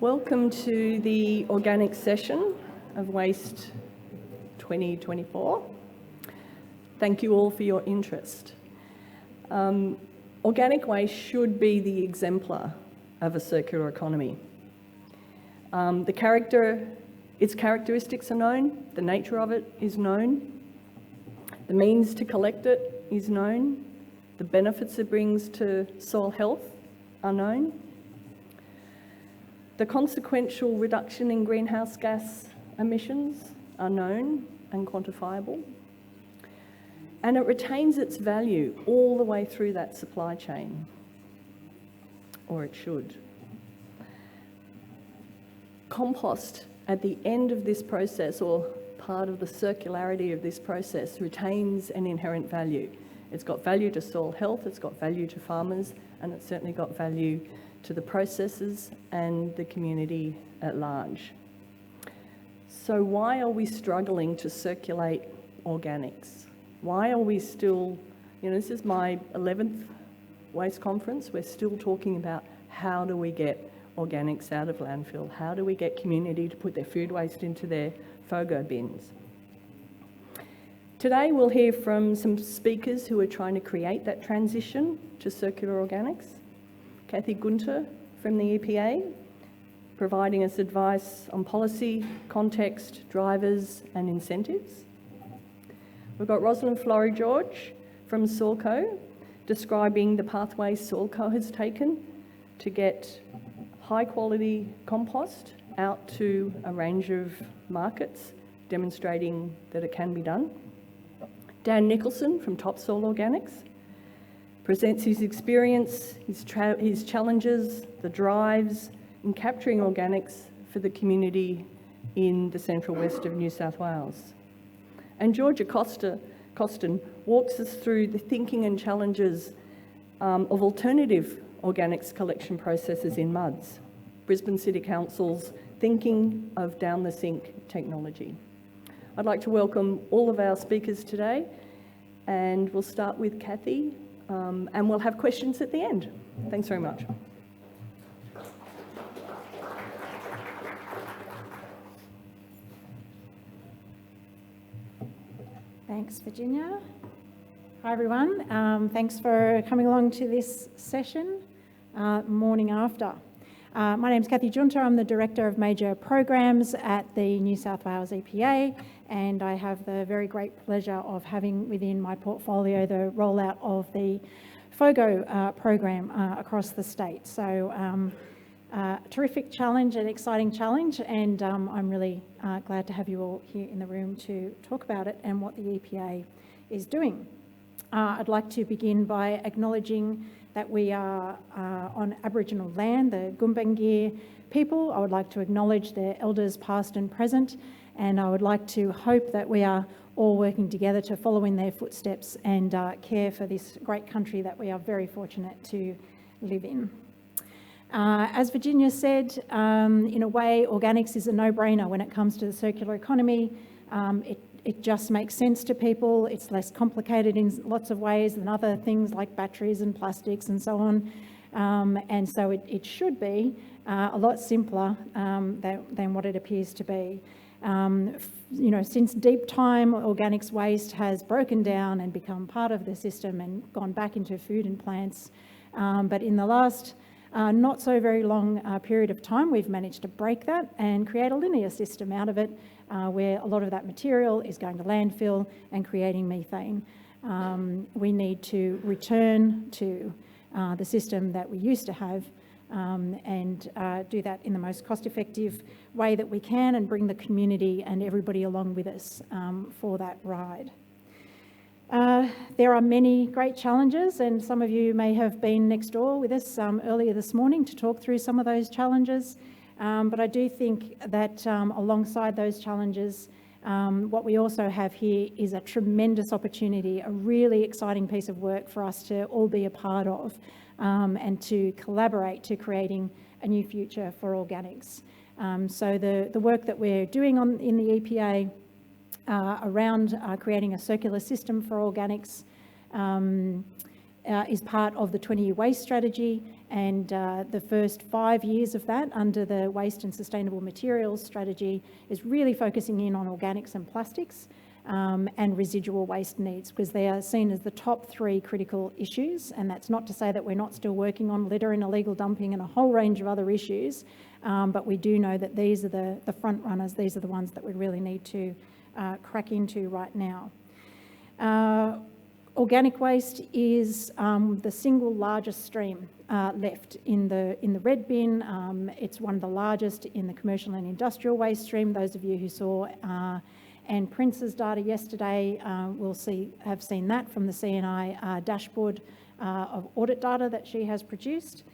Welcome to the organic session of Waste 2024. Thank you all for your interest. Organic waste should be the exemplar of a circular economy. Its characteristics are known, the nature of it is known, the means to collect it is known, the benefits it brings to soil health are known. The consequential reduction in greenhouse gas emissions are known and quantifiable. And it retains its value all the way through that supply chain, or it should. Compost at the end of this process, or part of the circularity of this process, retains an inherent value. It's got value to soil health, it's got value to farmers, and it's certainly got value to the processors and the community at large. So why are we struggling to circulate organics? Why are we still, this is my 11th waste conference, we're still talking about how do we get organics out of landfill? How do we get community to put their food waste into their FOGO bins? Today we'll hear from some speakers who are trying to create that transition to circular organics. Giunta from the EPA, providing us advice on policy, context, drivers and incentives. We've got Roslyn Florie-George from SOILCO, describing the pathways SOILCO has taken to get high quality compost out to a range of markets, demonstrating that it can be done. Dan Nicholson from Topsoil Organics presents his experience, his challenges, the drives in capturing organics for the community in the central west of New South Wales. And Georgie Costin walks us through the thinking and challenges of alternative organics collection processes in muds, Brisbane City Council's thinking of down the sink technology. I'd like to welcome all of our speakers today, and we'll start with Kathy, and we'll have questions at the end. Thanks very much. Thanks, Virginia. Hi, everyone. Thanks for coming along to this session, morning after. My name's Kathy Giunta. I'm the Director of Major Programs at the New South Wales EPA, and I have the very great pleasure of having within my portfolio the rollout of the FOGO program across the state. So terrific challenge, an exciting challenge, and I'm really glad to have you all here in the room to talk about it and what the EPA is doing. I'd like to begin by acknowledging that we are on Aboriginal land, the Gumbaynggirr people. I would like to acknowledge their elders past and present, and I would like to hope that we are all working together to follow in their footsteps and care for this great country that we are very fortunate to live in. As Virginia said, in a way, organics is a no-brainer when it comes to the circular economy. It just makes sense to people. It's less complicated in lots of ways than other things like batteries and plastics and so on. And so it should be a lot simpler than what it appears to be. Since deep time, organics waste has broken down and become part of the system and gone back into food and plants. But in the last not so very long period of time, we've managed to break that and create a linear system out of it, where a lot of that material is going to landfill and creating methane. We need to return to the system that we used to have and do that in the most cost-effective way that we can and bring the community and everybody along with us for that ride. There are many great challenges, and some of you may have been next door with us earlier this morning to talk through some of those challenges. But I do think that alongside those challenges, what we also have here is a tremendous opportunity, a really exciting piece of work for us to all be a part of and to collaborate to creating a new future for organics. So the work that we're doing in the EPA around creating a circular system for organics is part of the 20-year waste strategy, And the first 5 years of that under the Waste and Sustainable Materials strategy is really focusing in on organics and plastics and residual waste needs, because they are seen as the top 3 critical issues. And that's not to say that we're not still working on litter and illegal dumping and a whole range of other issues, but we do know that these are the front runners. These are the ones that we really need to crack into right now. Organic waste is the single largest stream left in the red bin. It's one of the largest in the commercial and industrial waste stream. Those of you who saw Anne Prince's data yesterday will have seen that from the CNI dashboard of audit data that she has produced.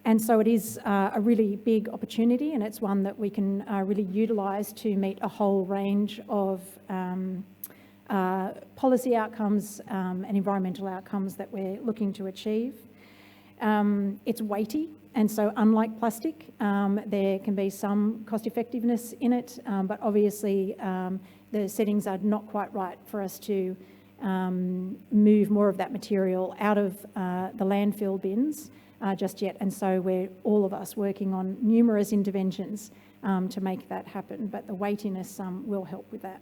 And so it is a really big opportunity, and it's one that we can really utilise to meet a whole range of policy outcomes and environmental outcomes that we're looking to achieve. It's weighty, and so unlike plastic, there can be some cost effectiveness in it, but obviously the settings are not quite right for us to move more of that material out of the landfill bins just yet. And so we're all of us working on numerous interventions to make that happen, but the weightiness will help with that.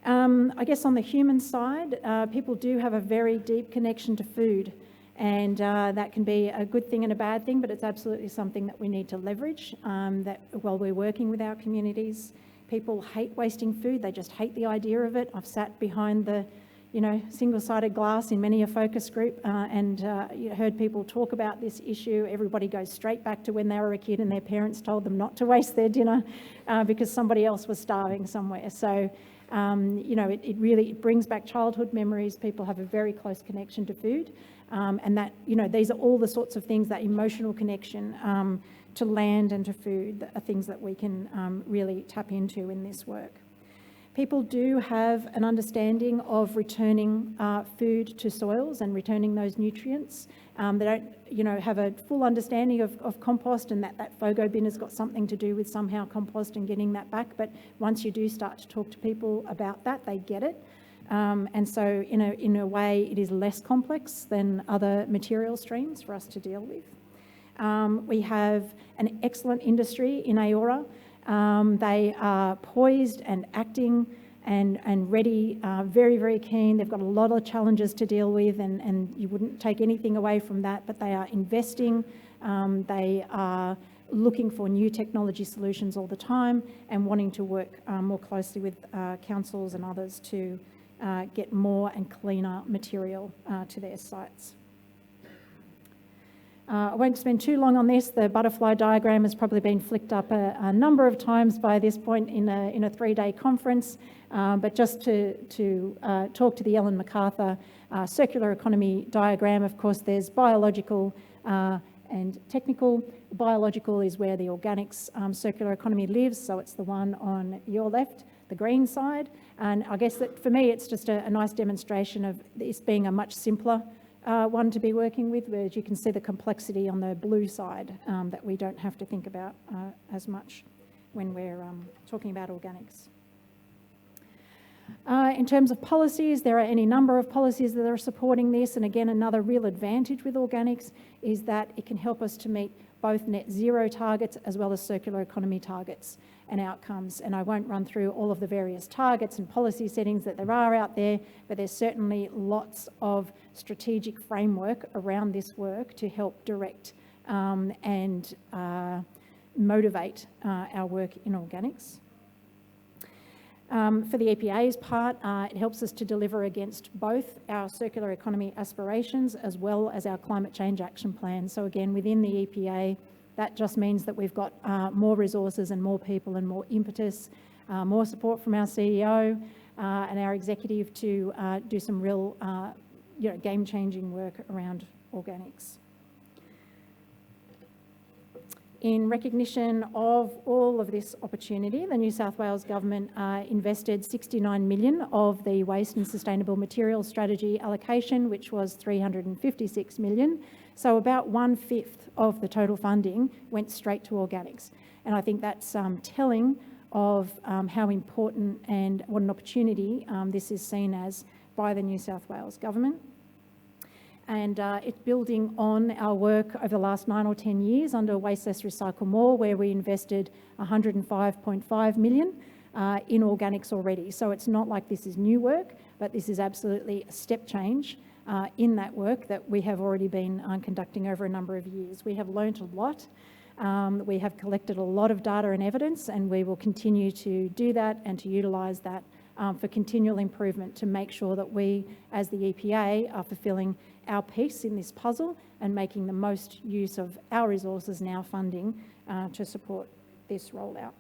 I guess on the human side, people do have a very deep connection to food, and that can be a good thing and a bad thing, but it's absolutely something that we need to leverage that while we're working with our communities. People hate wasting food. They just hate the idea of it. I've sat behind the single-sided glass in many a focus group and heard people talk about this issue. Everybody goes straight back to when they were a kid and their parents told them not to waste their dinner because somebody else was starving somewhere. So it really brings back childhood memories. People have a very close connection to food, and that these are all the sorts of things, that emotional connection to land and to food, that are things that we can really tap into in this work. People do have an understanding of returning food to soils and returning those nutrients. They don't, have a full understanding of compost, and that FOGO bin has got something to do with somehow compost and getting that back. But once you do start to talk to people about that, they get it. And so in a way, it is less complex than other material streams for us to deal with. We have an excellent industry in Aora. They are poised and acting and ready, very, very keen. They've got a lot of challenges to deal with, and you wouldn't take anything away from that, but they are investing. They are looking for new technology solutions all the time and wanting to work more closely with councils and others to get more and cleaner material to their sites. I won't spend too long on this. The butterfly diagram has probably been flicked up a number of times by this point in a 3-day conference, but just to talk to the Ellen MacArthur circular economy diagram. Of course, there's biological and technical. Biological is where the organics circular economy lives, so it's the one on your left, the green side. And I guess that for me, it's just a nice demonstration of this being a much simpler one to be working with, whereas you can see the complexity on the blue side that we don't have to think about as much when we're talking about organics. In terms of policies, there are any number of policies that are supporting this, and again, another real advantage with organics is that it can help us to meet both net zero targets as well as circular economy targets and outcomes. And I won't run through all of the various targets and policy settings that there are out there, but there's certainly lots of strategic framework around this work to help direct and motivate our work in organics. For the EPA's part, it helps us to deliver against both our circular economy aspirations as well as our climate change action plan. So again, within the EPA, that just means that we've got more resources and more people and more impetus, more support from our CEO and our executive to do some real game-changing work around organics. In recognition of all of this opportunity, the New South Wales Government invested 69 million of the Waste and Sustainable Materials Strategy allocation, which was 356 million. So about 1/5 of the total funding went straight to organics. And I think that's telling of how important and what an opportunity this is seen as by the New South Wales Government. and it's building on our work over the last 9 or 10 years under Waste Less, Recycle More, where we invested $105.5 million in organics already. So it's not like this is new work, but this is absolutely a step change in that work that we have already been conducting over a number of years. We have learnt a lot. We have collected a lot of data and evidence, and we will continue to do that and to utilise that for continual improvement to make sure that we, as the EPA, are fulfilling our piece in this puzzle and making the most use of our resources and our funding to support this rollout.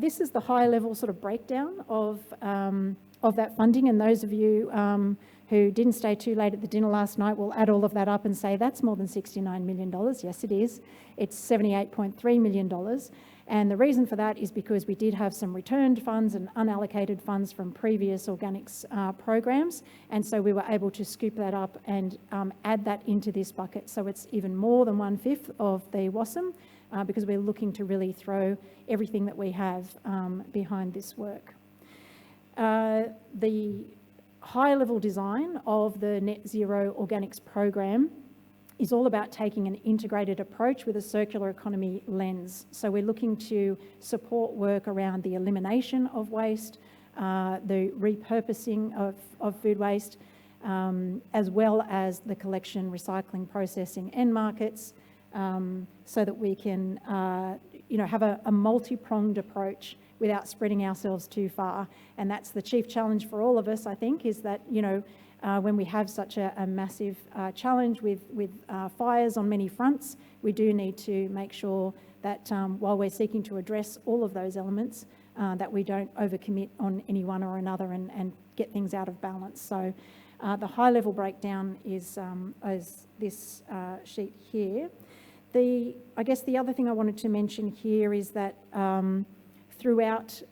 This is the high-level sort of breakdown of that funding, and those of you who didn't stay too late at the dinner last night will add all of that up and say that's more than $69 million. Yes, it is. It's $78.3 million. And the reason for that is because we did have some returned funds and unallocated funds from previous organics programs, and so we were able to scoop that up and add that into this bucket. So it's even more than 1/5 of the WASM because we're looking to really throw everything that we have behind this work. The high-level design of the Net Zero Organics program is all about taking an integrated approach with a circular economy lens. So we're looking to support work around the elimination of waste, the repurposing of food waste, as well as the collection, recycling, processing end markets, so that we can have a multi-pronged approach without spreading ourselves too far. And that's the chief challenge for all of us, I think, is that, when we have such a massive challenge with fires on many fronts, we do need to make sure that while we're seeking to address all of those elements, that we don't overcommit on any one or another and get things out of balance. So the high-level breakdown is this sheet here. I guess the other thing I wanted to mention here is that throughout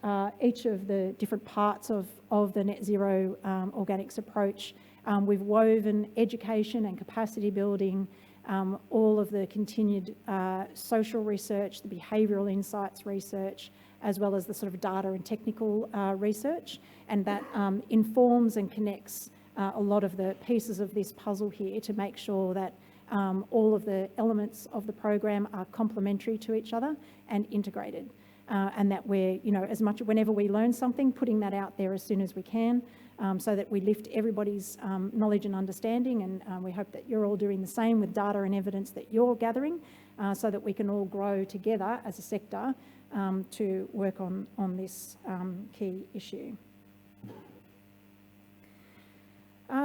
each of the different parts of the net zero organics approach, we've woven education and capacity building, all of the continued social research, the behavioural insights research, as well as the sort of data and technical research, and that informs and connects a lot of the pieces of this puzzle here to make sure that all of the elements of the program are complementary to each other and integrated. And that we're, whenever we learn something, putting that out there as soon as we can, so that we lift everybody's knowledge and understanding, and we hope that you're all doing the same with data and evidence that you're gathering, so that we can all grow together as a sector to work on this key issue.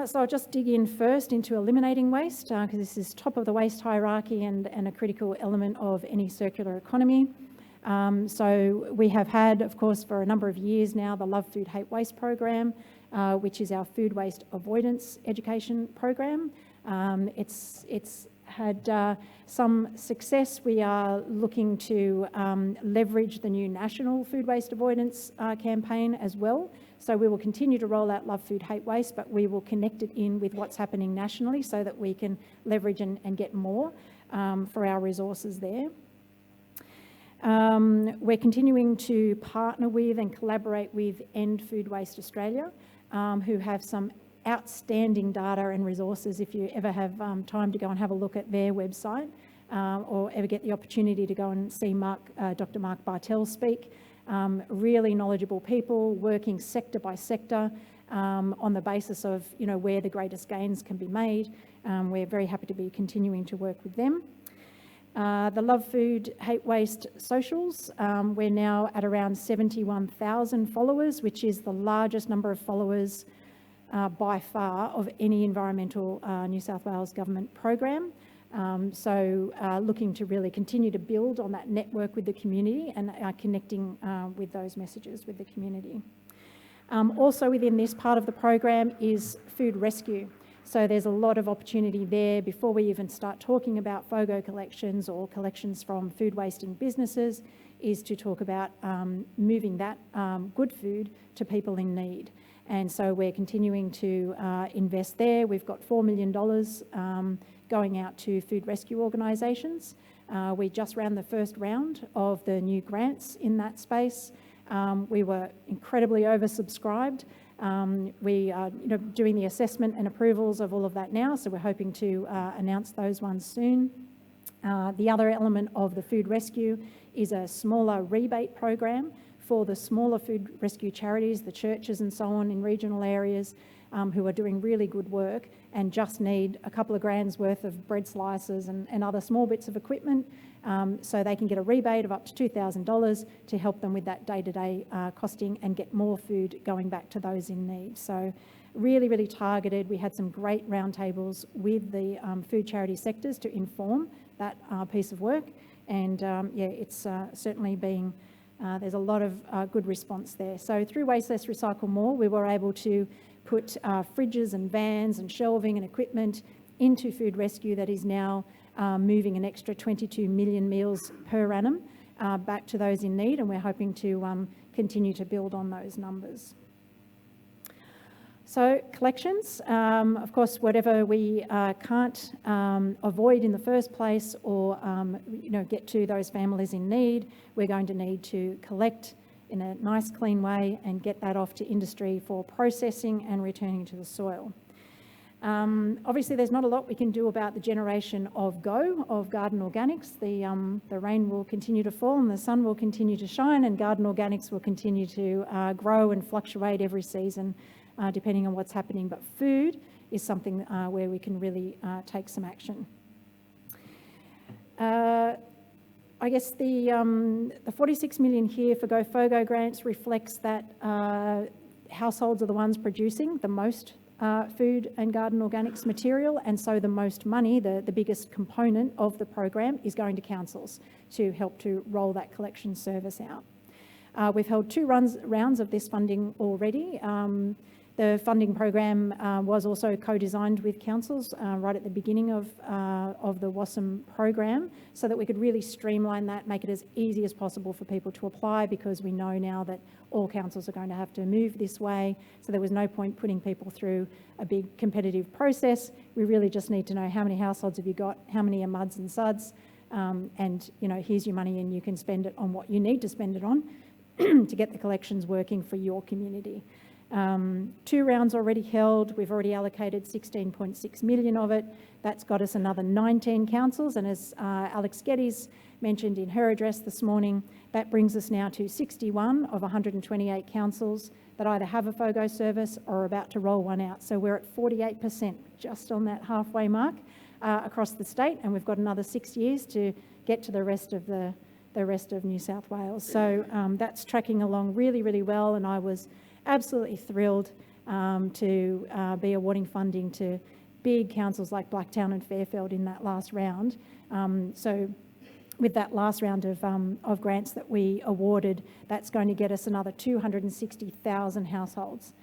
So I'll just dig in first into eliminating waste, because this is top of the waste hierarchy and a critical element of any circular economy. So we have had, of course, for a number of years now, the Love Food Hate Waste program, which is our food waste avoidance education program. It's had some success. We are looking to leverage the new national food waste avoidance campaign as well. So we will continue to roll out Love Food Hate Waste, but we will connect it in with what's happening nationally so that we can leverage and get more for our resources there. We're continuing to partner with and collaborate with End Food Waste Australia, who have some outstanding data and resources. If you ever have time to go and have a look at their website, or ever get the opportunity to go and see Dr. Mark Bartel speak, really knowledgeable people working sector by sector on the basis of where the greatest gains can be made. We're very happy to be continuing to work with them. The Love Food Hate Waste socials, we're now at around 71,000 followers, which is the largest number of followers by far of any environmental New South Wales government program. So looking to really continue to build on that network with the community and connecting with those messages with the community. Also within this part of the program is food rescue. So there's a lot of opportunity there before we even start talking about FOGO collections or collections from food wasting businesses, is to talk about moving that good food to people in need. And so we're continuing to invest there. We've got $4 million going out to food rescue organisations. We just ran the first round of the new grants in that space. We were incredibly oversubscribed. We are doing the assessment and approvals of all of that now, so we're hoping to announce those ones soon. The other element of the food rescue is a smaller rebate program for the smaller food rescue charities, the churches and so on in regional areas, who are doing really good work and just need a couple of grand's worth of bread slices and other small bits of equipment, so they can get a rebate of up to $2,000 to help them with that day-to-day costing and get more food going back to those in need. So really, really targeted. We had some great roundtables with the food charity sectors to inform that piece of work, and yeah, it's certainly being, there's a lot of good response there. So through Waste Less, Recycle More, we were able to put fridges and vans and shelving and equipment into food rescue that is now moving an extra 22 million meals per annum back to those in need, and we're hoping to continue to build on those numbers. So collections, of course, whatever we can't avoid in the first place or get to those families in need, we're going to need to collect in a nice clean way and get that off to industry for processing and returning to the soil. Obviously there's not a lot we can do about the generation of garden organics. The rain will continue to fall and the sun will continue to shine, and garden organics will continue to grow and fluctuate every season depending on what's happening, but food is something where we can really take some action. I guess the 46 million here for GoFogo grants reflects that households are the ones producing the most food and garden organics material, and so the most money, the biggest component of the program, is going to councils to help to roll that collection service out. We've held two rounds of this funding already. The funding program was also co-designed with councils right at the beginning of the WASM program, so that we could really streamline that, make it as easy as possible for people to apply, because we know now that all councils are going to have to move this way, so there was no point putting people through a big competitive process. We really just need to know how many households have you got, how many are MUDs and SUDs, and here's your money and you can spend it on what you need to spend it on to get the collections working for your community. 2 rounds already held. We've already allocated 16.6 million of it. That's got us another 19 councils, and as Alex Geddes mentioned in her address this morning, that brings us now to 61 of 128 councils that either have a FOGO service or are about to roll one out. So we're at 48%, just on that halfway mark across the state, and we've got another 6 years to get to the rest of New South Wales. So that's tracking along really, really well, and I was absolutely thrilled to be awarding funding to big councils like Blacktown and Fairfield in that last round. So with that last round of grants that we awarded, that's going to get us another 260,000 households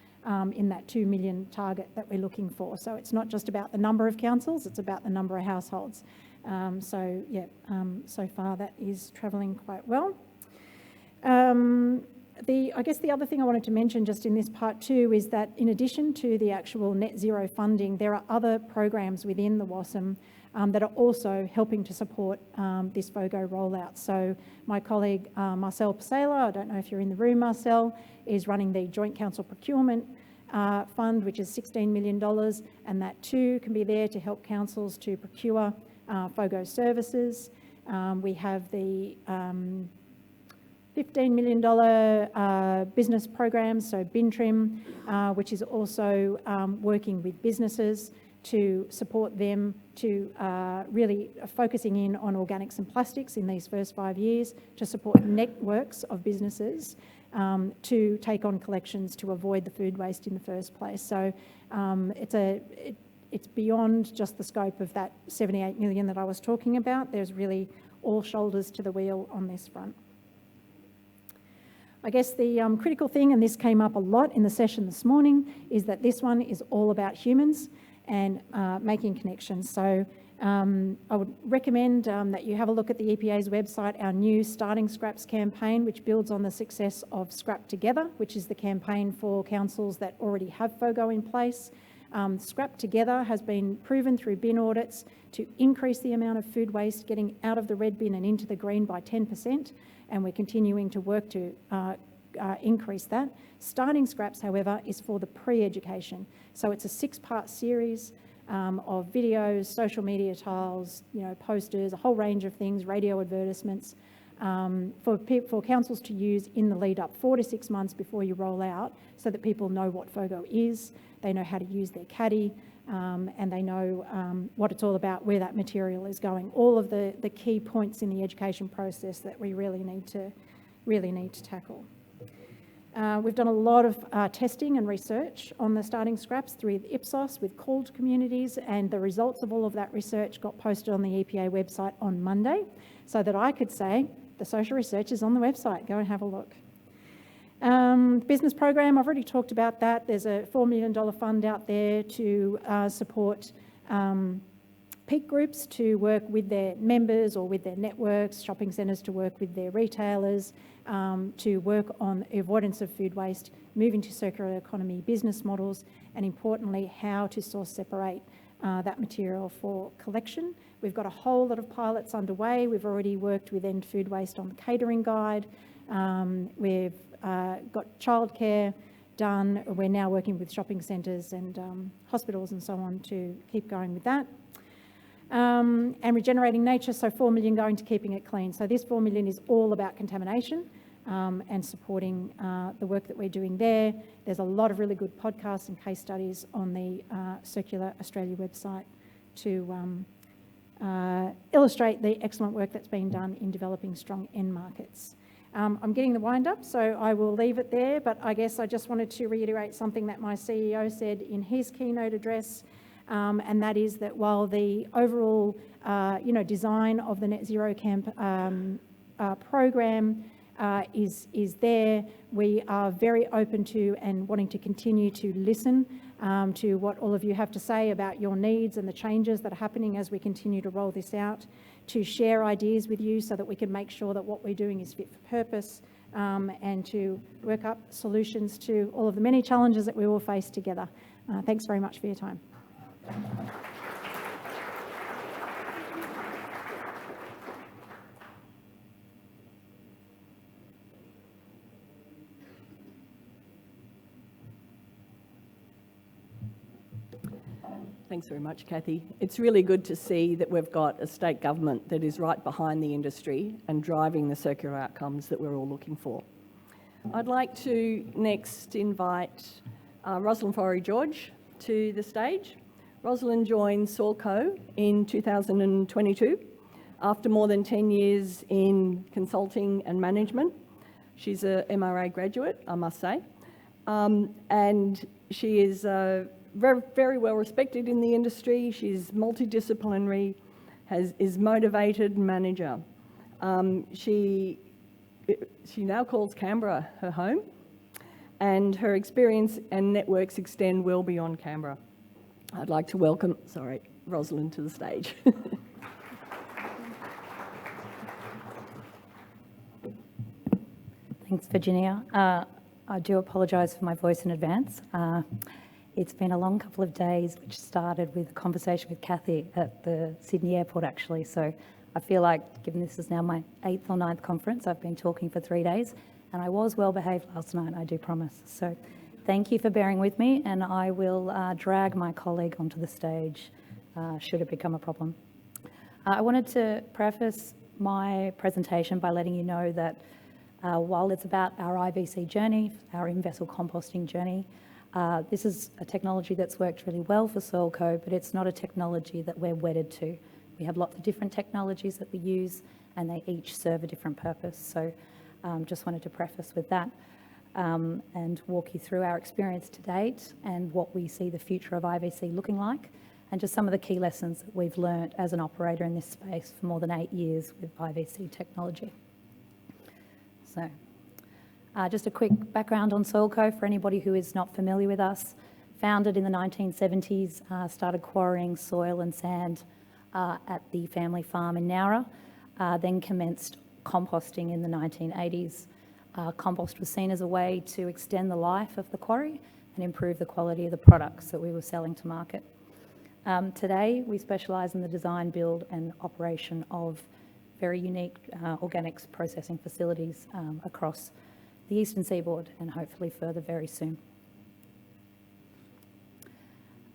in that 2 million target that we're looking for. So it's not just about the number of councils, it's about the number of households. So yeah, so far that is travelling quite well. I guess the other thing I wanted to mention just in this part too is that in addition to the actual net zero funding, there are other programs within the WASM that are also helping to support this FOGO rollout. So my colleague Marcel Pasela, I don't know if you're in the room, Marcel, is running the Joint Council Procurement Fund, which is $16 million, and that too can be there to help councils to procure FOGO services. We have the $15 million business program, so bin trim, which is also working with businesses to support them to really focusing in on organics and plastics in these first 5 years, to support networks of businesses to take on collections to avoid the food waste in the first place. So it's beyond just the scope of that 78 million that I was talking about. There's really all shoulders to the wheel on this front. I guess the critical thing, and this came up a lot in the session this morning, is that this one is all about humans and making connections. So I would recommend that you have a look at the EPA's website, our new Starting Scraps campaign, which builds on the success of Scrap Together, which is the campaign for councils that already have FOGO in place. Scrap Together has been proven through bin audits to increase the amount of food waste getting out of the red bin and into the green by 10%, and we're continuing to work to increase that. Starting Scraps, however, is for the pre-education. So it's a 6-part series of videos, social media tiles, posters, a whole range of things, radio advertisements, for councils to use in the lead up 4 to 6 months before you roll out, so that people know what FOGO is, they know how to use their caddy, and they know what it's all about, where that material is going. All of the key points in the education process that we really need to tackle. We've done a lot of testing and research on the Starting Scraps through Ipsos with called communities, and the results of all of that research got posted on the EPA website on Monday, so that I could say, the social research is on the website, go and have a look. Business program, I've already talked about that. There's a $4 million fund out there to support peak groups to work with their members or with their networks, shopping centres to work with their retailers, to work on avoidance of food waste, moving to circular economy business models, and importantly, how to source separate that material for collection. We've got a whole lot of pilots underway. We've already worked with End Food Waste on the catering guide. We've got childcare done. We're now working with shopping centres and hospitals and so on to keep going with that. And regenerating nature, so 4 million going to keeping it clean. So this 4 million is all about contamination and supporting the work that we're doing there. There's a lot of really good podcasts and case studies on the Circular Australia website to illustrate the excellent work that's been done in developing strong end markets. I'm getting the wind up, so I will leave it there, but I guess I just wanted to reiterate something that my CEO said in his keynote address, and that is that while the overall design of the Net Zero Camp program is there, we are very open to and wanting to continue to listen to what all of you have to say about your needs and the changes that are happening as we continue to roll this out, to share ideas with you so that we can make sure that what we're doing is fit for purpose, and to work up solutions to all of the many challenges that we all face together. Thanks very much for your time. Thanks very much, Kathy. It's really good to see that we've got a state government that is right behind the industry and driving the circular outcomes that we're all looking for. I'd like to next invite Roslyn Florie-George to the stage. Roslyn joined SOILCO in 2022 after more than 10 years in consulting and management. She's a MRA graduate, I must say, and she is very, very well respected in the industry. She's multidisciplinary, is motivated manager. She now calls Canberra her home, and her experience and networks extend well beyond Canberra. I'd like to welcome, Roslyn to the stage. Thanks, Virginia. I do apologise for my voice in advance. It's been a long couple of days, which started with a conversation with Kathy at the Sydney airport, actually. So I feel like, given this is now my 8th or 9th conference, I've been talking for 3 days, and I was well behaved last night, I do promise. So thank you for bearing with me, and I will drag my colleague onto the stage should it become a problem. I wanted to preface my presentation by letting you know that while it's about our IVC journey, our in-vessel composting journey, this is a technology that's worked really well for SOILCO, but it's not a technology that we're wedded to. We have lots of different technologies that we use, and they each serve a different purpose. So just wanted to preface with that and walk you through our experience to date and what we see the future of IVC looking like, and just some of the key lessons that we've learnt as an operator in this space for more than 8 years with IVC technology. So just a quick background on SOILCO for anybody who is not familiar with us. Founded in the 1970s, started quarrying soil and sand at the family farm in Nowra, then commenced composting in the 1980s. Compost was seen as a way to extend the life of the quarry and improve the quality of the products that we were selling to market. Today, we specialise in the design, build and operation of very unique organics processing facilities across the eastern seaboard and hopefully further very soon.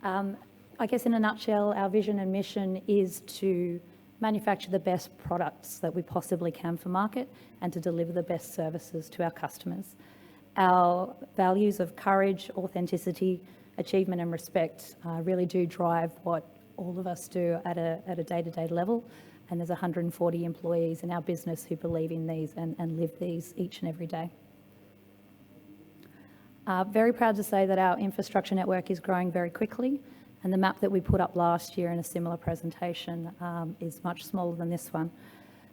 I guess in a nutshell, our vision and mission is to manufacture the best products that we possibly can for market and to deliver the best services to our customers. Our values of courage, authenticity, achievement and respect really do drive what all of us do at a day-to-day level, and there's 140 employees in our business who believe in these and live these each and every day. Very proud to say that our infrastructure network is growing very quickly, and the map that we put up last year in a similar presentation is much smaller than this one.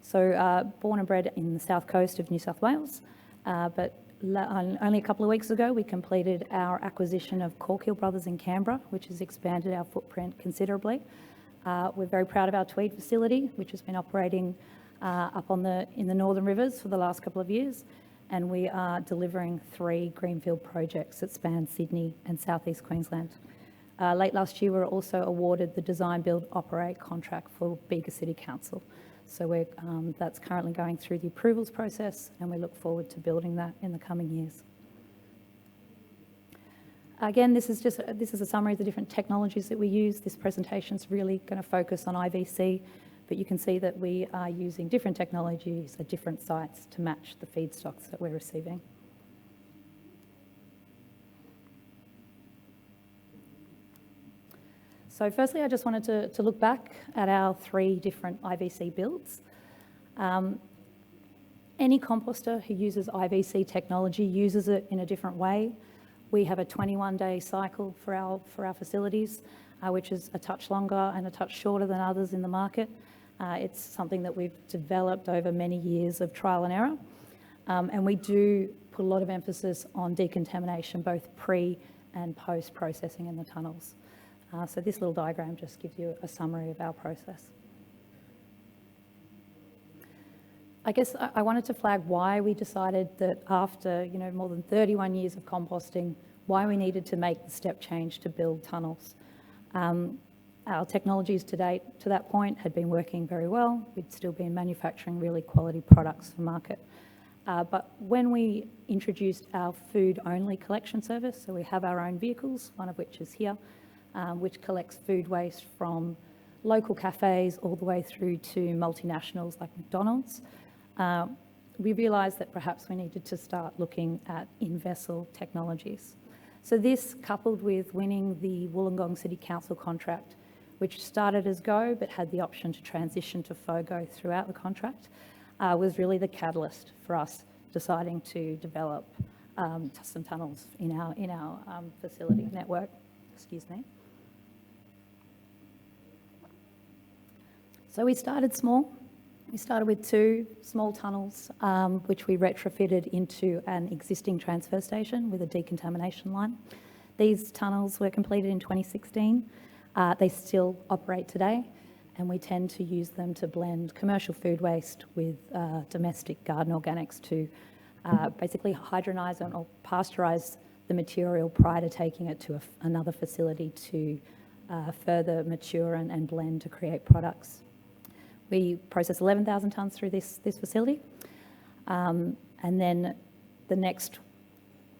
So born and bred in the south coast of New South Wales, but only a couple of weeks ago we completed our acquisition of Corkhill Brothers in Canberra, which has expanded our footprint considerably. We're very proud of our Tweed facility, which has been operating in the Northern Rivers for the last couple of years, and we are delivering 3 greenfield projects that span Sydney and southeast Queensland. Late last year, we were also awarded the Design, Build, Operate contract for Bega City Council. So that's currently going through the approvals process, and we look forward to building that in the coming years. Again, this is a summary of the different technologies that we use. This presentation is really going to focus on IVC, but you can see that we are using different technologies at different sites to match the feedstocks that we're receiving. So firstly, I just wanted to look back at our 3 different IVC builds. Any composter who uses IVC technology uses it in a different way. We have a 21-day cycle for our facilities, which is a touch longer and a touch shorter than others in the market. It's something that we've developed over many years of trial and error. And we do put a lot of emphasis on decontamination, both pre and post-processing in the tunnels. So this little diagram just gives you a summary of our process. I guess I wanted to flag why we decided that after more than 31 years of composting, why we needed to make the step change to build tunnels. Our technologies to date, to that point, had been working very well. We'd still been manufacturing really quality products for market. But when we introduced our food-only collection service, so we have our own vehicles, one of which is here, which collects food waste from local cafes all the way through to multinationals like McDonald's. We realised that perhaps we needed to start looking at in-vessel technologies. So this, coupled with winning the Wollongong City Council contract, which started as Go but had the option to transition to FOGO throughout the contract, was really the catalyst for us deciding to develop some tunnels in our facility network. Excuse me. So we started small. We started with 2 small tunnels, which we retrofitted into an existing transfer station with a decontamination line. These tunnels were completed in 2016. They still operate today, and we tend to use them to blend commercial food waste with domestic garden organics to basically hydronize or pasteurize the material prior to taking it to another facility to further mature and blend to create products. We process 11,000 tonnes through this facility. And then the next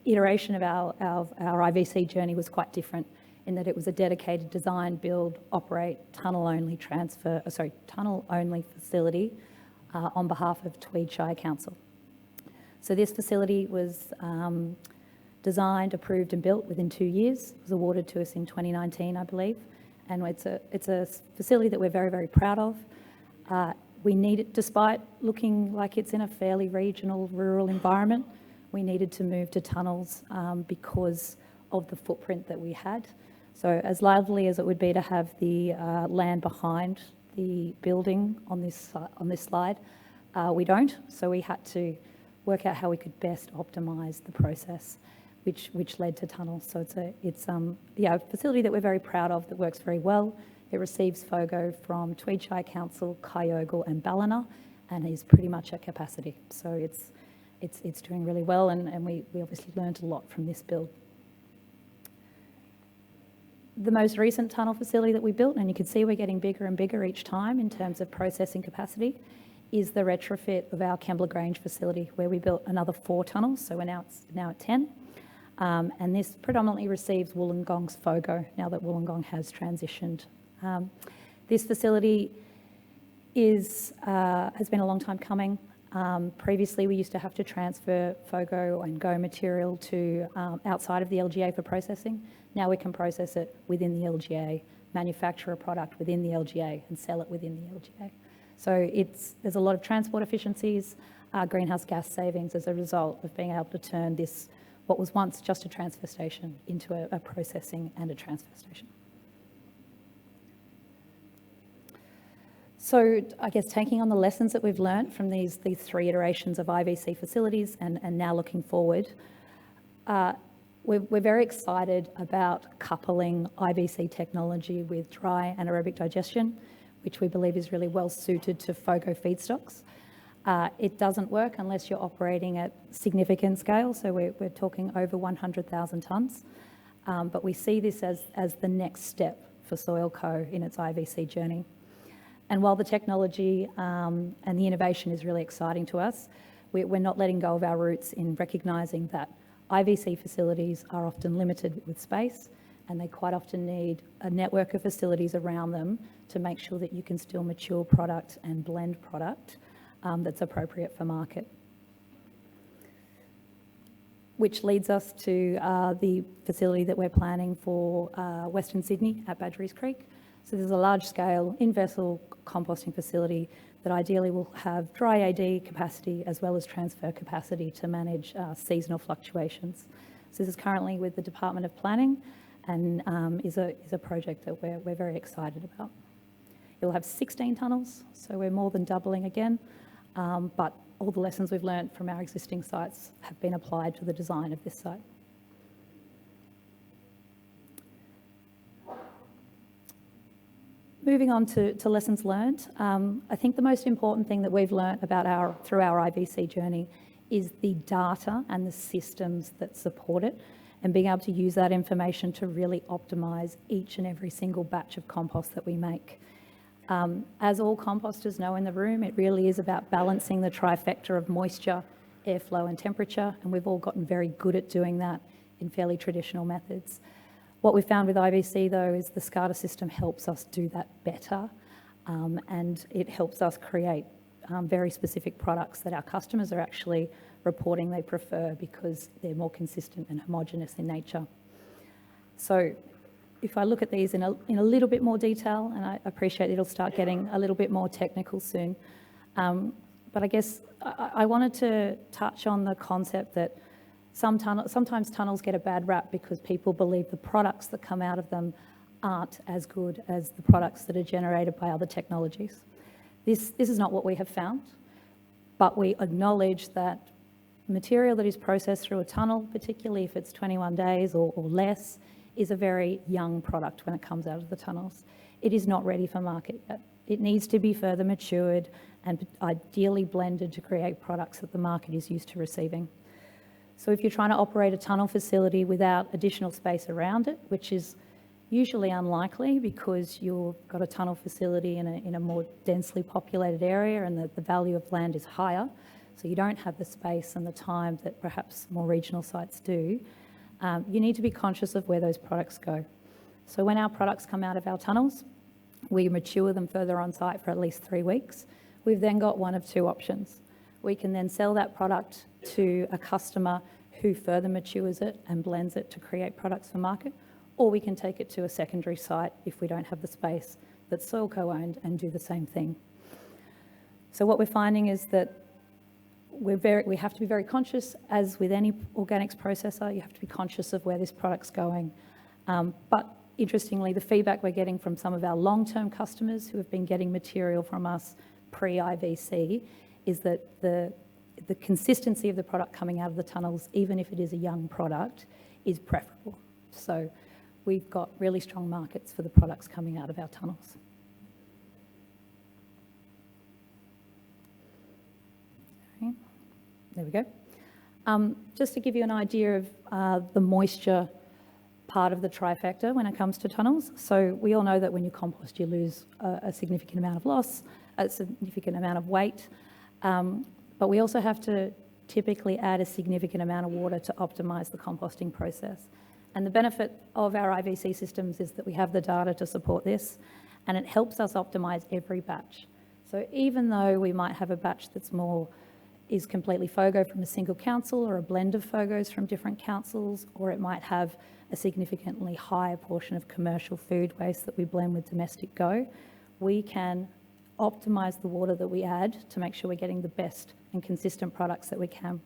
iteration of our IVC journey was quite different in that it was a dedicated design, build, operate, tunnel-only facility on behalf of Tweed Shire Council. So this facility was designed, approved and built within 2 years. It was awarded to us in 2019, I believe. And it's a facility that we're very, very proud of. We needed, despite looking like it's in a fairly regional, rural environment, we needed to move to tunnels because of the footprint that we had. So as lovely as it would be to have the land behind the building on this slide, we don't. So we had to work out how we could best optimise the process, which led to tunnels. So it's a facility that we're very proud of, that works very well. It receives FOGO from Tweed Shire Council, Kyogle and Ballina, and is pretty much at capacity. So it's doing really well, and we obviously learned a lot from this build. The most recent tunnel facility that we built, and you can see we're getting bigger and bigger each time in terms of processing capacity, is the retrofit of our Kembla Grange facility, where we built another 4 tunnels, so we're now at 10. And this predominantly receives Wollongong's FOGO, now that Wollongong has transitioned. This facility has been a long time coming. Previously, we used to have to transfer FOGO and GO material to outside of the LGA for processing. Now we can process it within the LGA, manufacture a product within the LGA and sell it within the LGA. So there's a lot of transport efficiencies, greenhouse gas savings as a result of being able to turn this, what was once just a transfer station, into a processing and a transfer station. So I guess taking on the lessons that we've learned from these 3 iterations of IVC facilities and now looking forward, we're very excited about coupling IVC technology with dry anaerobic digestion, which we believe is really well suited to FOGO feedstocks. It doesn't work unless you're operating at significant scale, so we're talking over 100,000 tonnes. But we see this as the next step for SOILCO in its IVC journey. And while the technology and the innovation is really exciting to us, we're not letting go of our roots in recognising that IVC facilities are often limited with space, and they quite often need a network of facilities around them to make sure that you can still mature product and blend product that's appropriate for market. Which leads us to the facility that we're planning for Western Sydney at Badgerys Creek. So there's a large-scale in-vessel composting facility that ideally will have dry AD capacity as well as transfer capacity to manage seasonal fluctuations. So this is currently with the Department of Planning and is a project that we're very excited about. It will have 16 tunnels, so we're more than doubling again, but all the lessons we've learned from our existing sites have been applied to the design of this site. Moving on to lessons learned, I think the most important thing that we've learned through our IVC journey is the data and the systems that support it, and being able to use that information to really optimise each and every single batch of compost that we make. As all composters know in the room, it really is about balancing the trifecta of moisture, airflow and temperature, and we've all gotten very good at doing that in fairly traditional methods. What we found with IVC though is the SCADA system helps us do that better, and it helps us create very specific products that our customers are actually reporting they prefer because they're more consistent and homogeneous in nature. So if I look at these in a little bit more detail, and I appreciate it'll start getting a little bit more technical soon, but I guess I wanted to touch on the concept that sometimes tunnels get a bad rap because people believe the products that come out of them aren't as good as the products that are generated by other technologies. This is not what we have found, but we acknowledge that material that is processed through a tunnel, particularly if it's 21 days or less, is a very young product when it comes out of the tunnels. It is not ready for market yet. It needs to be further matured and ideally blended to create products that the market is used to receiving. So if you're trying to operate a tunnel facility without additional space around it, which is usually unlikely because you've got a tunnel facility in a more densely populated area and the value of land is higher, so you don't have the space and the time that perhaps more regional sites do, you need to be conscious of where those products go. So when our products come out of our tunnels, we mature them further on site for at least 3 weeks. We've then got one of 2 options. We can then sell that product to a customer who further matures it and blends it to create products for market, or we can take it to a secondary site if we don't have the space that's SOILCO owned and do the same thing. So what we're finding is that we have to be very conscious, as with any organics processor, you have to be conscious of where this product's going. But interestingly, the feedback we're getting from some of our long-term customers who have been getting material from us pre-IVC is that the consistency of the product coming out of the tunnels, even if it is a young product, is preferable. So we've got really strong markets for the products coming out of our tunnels. Okay. There we go. Just to give you an idea of the moisture part of the trifecta when it comes to tunnels. So we all know that when you compost, you lose a significant amount of loss, a significant amount of weight, but we also have to typically add a significant amount of water to optimise the composting process. And the benefit of our IVC systems is that we have the data to support this, and it helps us optimise every batch. So even though we might have a batch that's is completely FOGO from a single council, or a blend of FOGOs from different councils, or it might have a significantly higher portion of commercial food waste that we blend with domestic go, we can optimise the water that we add to make sure we're getting the best and consistent products that we can.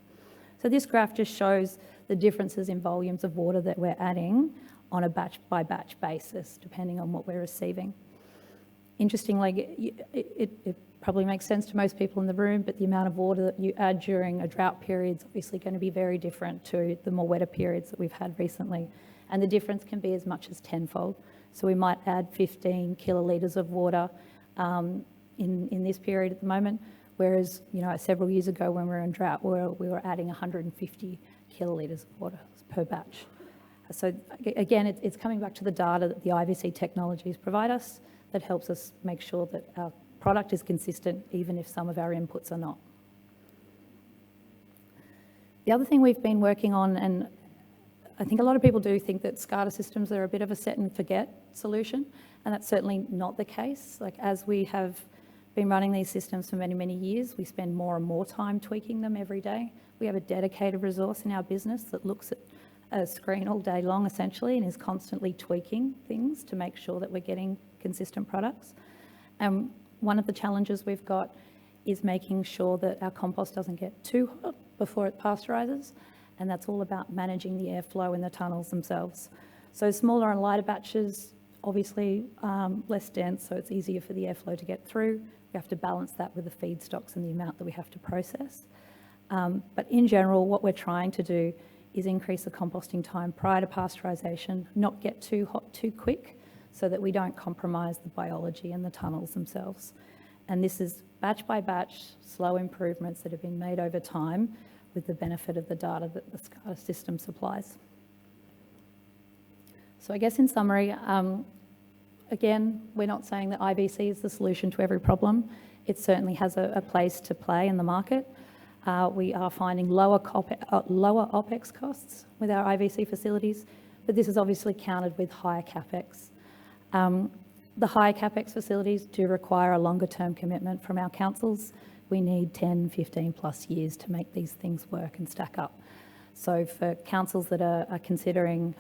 So this graph just shows the differences in volumes of water that we're adding on a batch by batch basis, depending on what we're receiving. Interestingly, it probably makes sense to most people in the room, but the amount of water that you add during a drought period is obviously going to be very different to the more wetter periods that we've had recently. And the difference can be as much as tenfold. So we might add 15 kilolitres of water in this period at the moment, whereas several years ago when we were in drought, we were adding 150 kilolitres of water per batch. So again, it's coming back to the data that the IVC technologies provide us that helps us make sure that our product is consistent, even if some of our inputs are not. The other thing we've been working on, and I think a lot of people do think that SCADA systems are a bit of a set and forget solution, and that's certainly not the case. Like, as we have been running these systems for many, many years, we spend more and more time tweaking them every day. We have a dedicated resource in our business that looks at a screen all day long, essentially, and is constantly tweaking things to make sure that we're getting consistent products. And one of the challenges we've got is making sure that our compost doesn't get too hot before it pasteurises, and that's all about managing the airflow in the tunnels themselves. So smaller and lighter batches, obviously less dense, so it's easier for the airflow to get through. We have to balance that with the feedstocks and the amount that we have to process. But in general, what we're trying to do is increase the composting time prior to pasteurisation, not get too hot too quick, so that we don't compromise the biology in the tunnels themselves. And this is batch by batch, slow improvements that have been made over time with the benefit of the data that the SCADA system supplies. So I guess in summary, again, we're not saying that IVC is the solution to every problem. It certainly has a place to play in the market. We are finding lower OPEX costs with our IVC facilities, but this is obviously countered with higher CapEx. The higher CapEx facilities do require a longer term commitment from our councils. We need 10, 15 plus years to make these things work and stack up. So for councils that are considering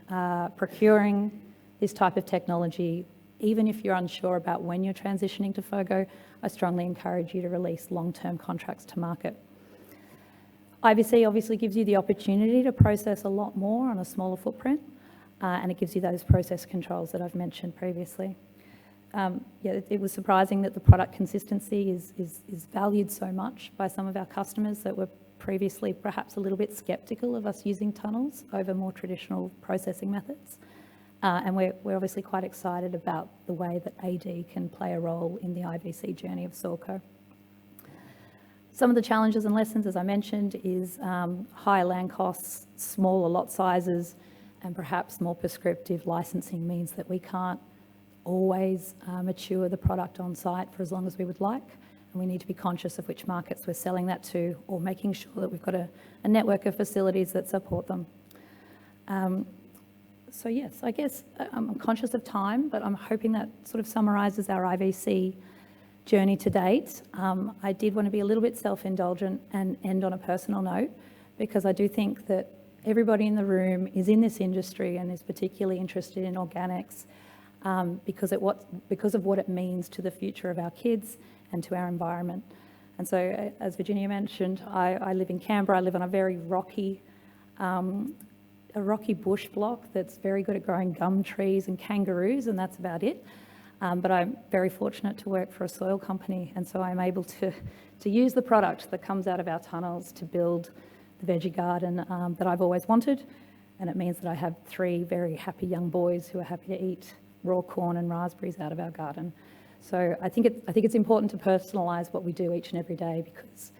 procuring this type of technology, even if you're unsure about when you're transitioning to FOGO, I strongly encourage you to release long-term contracts to market. IVC obviously gives you the opportunity to process a lot more on a smaller footprint, and it gives you those process controls that I've mentioned previously. It was surprising that the product consistency is valued so much by some of our customers that were previously perhaps a little bit sceptical of us using tunnels over more traditional processing methods. And we're obviously quite excited about the way that AD can play a role in the IVC journey of SOILCO. Some of the challenges and lessons, as I mentioned, is higher land costs, smaller lot sizes, and perhaps more prescriptive licensing means that we can't always mature the product on site for as long as we would like. And we need to be conscious of which markets we're selling that to, or making sure that we've got a network of facilities that support them. So yes, I guess I'm conscious of time, but I'm hoping that sort of summarises our IVC journey to date. I did want to be a little bit self-indulgent and end on a personal note, because I do think that everybody in the room is in this industry and is particularly interested in organics because of what it means to the future of our kids and to our environment. And so, as Virginia mentioned, I live in Canberra. I live on a very rocky bush block that's very good at growing gum trees and kangaroos, and that's about it. But I'm very fortunate to work for a soil company, and so I'm able to use the product that comes out of our tunnels to build the veggie garden that I've always wanted. And it means that I have 3 very happy young boys who are happy to eat raw corn and raspberries out of our garden. So I think it's important to personalise what we do each and every day, because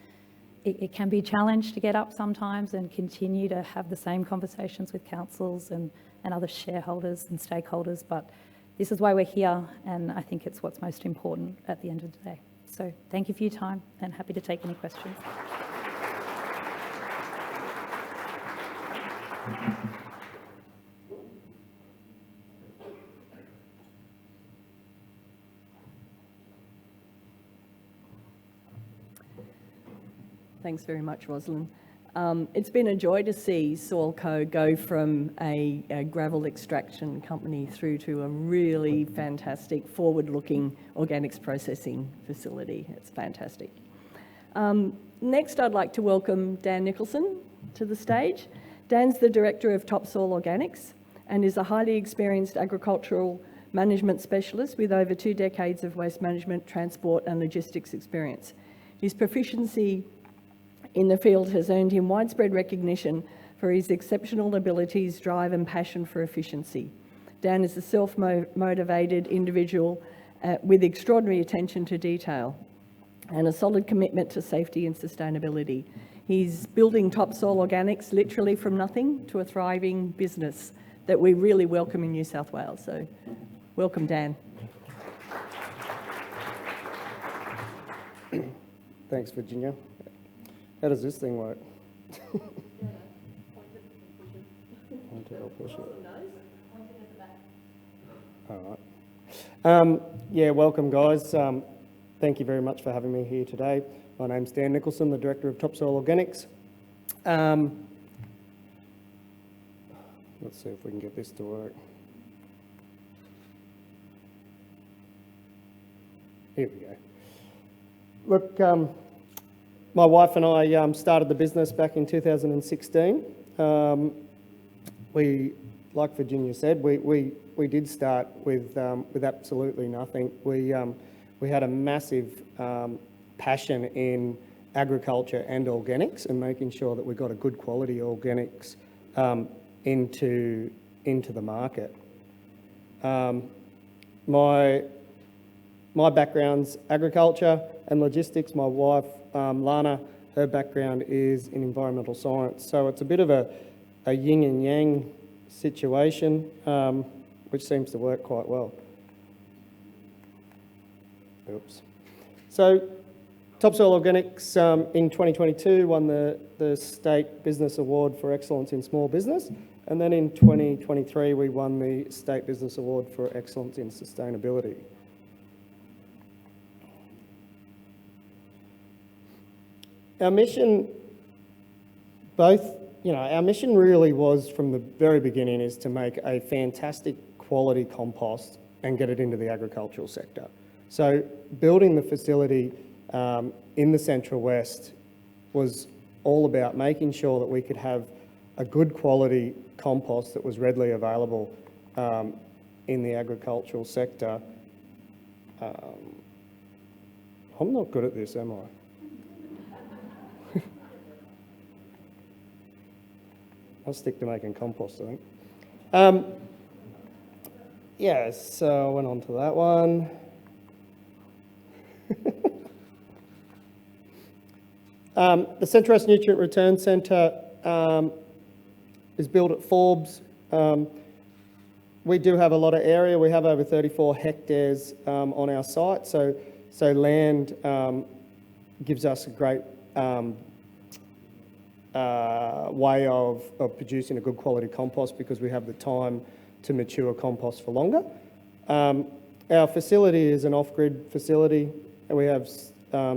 it can be a challenge to get up sometimes and continue to have the same conversations with councils and other shareholders and stakeholders, but this is why we're here, and I think it's what's most important at the end of the day. So thank you for your time, and happy to take any questions. Thanks very much, Roslyn. It's been a joy to see SOILCO go from a gravel extraction company through to a really fantastic, forward-looking organics processing facility. It's fantastic. Next, I'd like to welcome Dan Nicholson to the stage. Dan's the Director of Topsoil Organics and is a highly experienced agricultural management specialist with over 2 decades of waste management, transport and logistics experience. His proficiency in the field has earned him widespread recognition for his exceptional abilities, drive and passion for efficiency. Dan is a self-motivated individual with extraordinary attention to detail and a solid commitment to safety and sustainability. He's building Topsoil Organics literally from nothing to a thriving business that we really welcome in New South Wales. So welcome, Dan. Thanks, Virginia. How does this thing work? Point it or push it? All right. Yeah, welcome, guys. Thank you very much for having me here today. My name's Dan Nicholson, the Director of Topsoil Organics. Let's see if we can get this to work. Here we go. Look, my wife and I started the business back in 2016. We, like Virginia said, we did start with absolutely nothing. We had a massive passion in agriculture and organics and making sure that we got a good quality organics into the market. My background's agriculture and logistics. My wife, Lana, her background is in environmental science. So it's a bit of a yin and yang situation, which seems to work quite well. Oops. So Topsoil Organics in 2022 won the State Business Award for Excellence in Small Business. And then in 2023, we won the State Business Award for Excellence in Sustainability. Our mission, our mission really was from the very beginning is to make a fantastic quality compost and get it into the agricultural sector. So building the facility in the Central West was all about making sure that we could have a good quality compost that was readily available in the agricultural sector. I'm not good at this, am I? I'll stick to making compost, I think. Yeah, so I went on to that one. The Central West Nutrient Return Centre is built at Forbes. We do have a lot of area. We have over 34 hectares on our site, so land gives us a great way of producing a good quality compost because we have the time to mature compost for longer. Our facility is an off-grid facility, and we have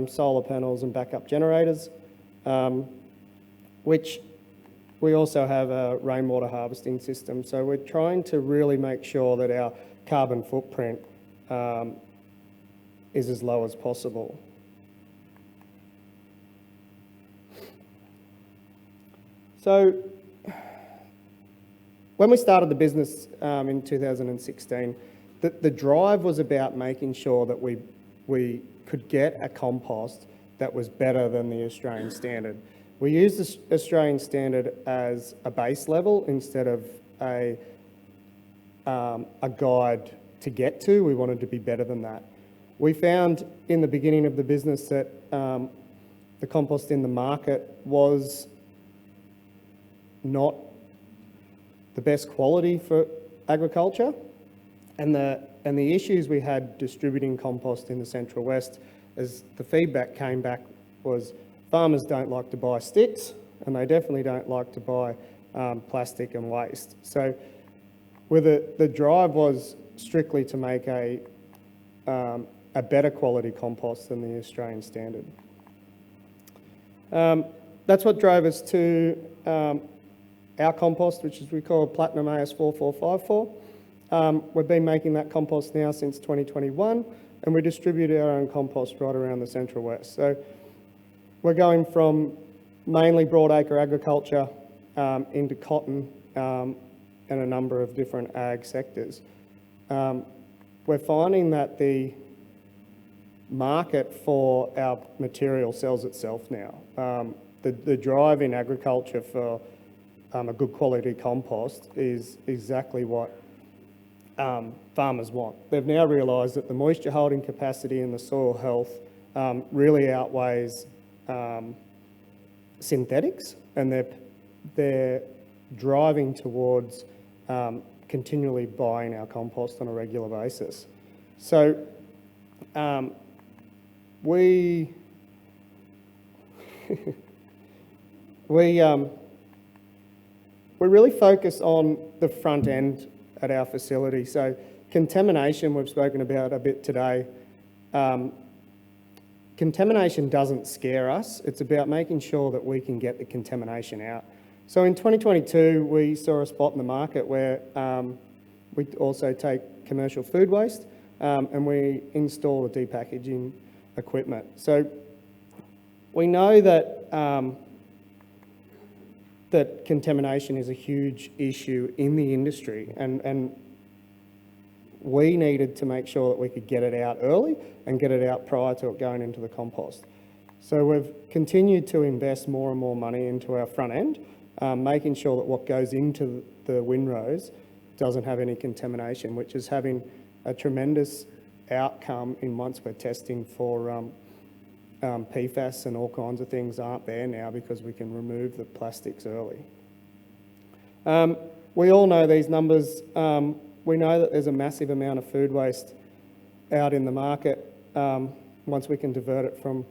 solar panels and backup generators, which we also have a rainwater harvesting system. So we're trying to really make sure that our carbon footprint is as low as possible. So when we started the business in 2016, the drive was about making sure that we could get a compost that was better than the Australian standard. We used the Australian standard as a base level instead of a guide to get to. We wanted to be better than that. We found in the beginning of the business that the compost in the market was not the best quality for agriculture, and the issues we had distributing compost in the Central West, as the feedback came back, was farmers don't like to buy sticks, and they definitely don't like to buy plastic and waste. So the drive was strictly to make a better quality compost than the Australian standard. That's what drove us to our compost, which is we call Platinum AS4454. We've been making that compost now since 2021, and we distribute our own compost right around the Central West. So we're going from mainly broadacre agriculture into cotton and a number of different ag sectors. We're finding that the market for our material sells itself now. The drive in agriculture for a good quality compost is exactly what farmers want. They've now realised that the moisture holding capacity and the soil health really outweighs synthetics, and they're driving towards continually buying our compost on a regular basis. So we really focus on the front end at our facility. So contamination, we've spoken about a bit today. Contamination doesn't scare us. It's about making sure that we can get the contamination out. So in 2022, we saw a spot in the market where we also take commercial food waste and we install the depackaging equipment. So we know that that contamination is a huge issue in the industry, and we needed to make sure that we could get it out early and get it out prior to it going into the compost. So we've continued to invest more and more money into our front end, making sure that what goes into the windrows doesn't have any contamination, which is having a tremendous outcome in once we're testing for PFAS and all kinds of things aren't there now because we can remove the plastics early. We all know these numbers. We know that there's a massive amount of food waste out in the market once we can divert it from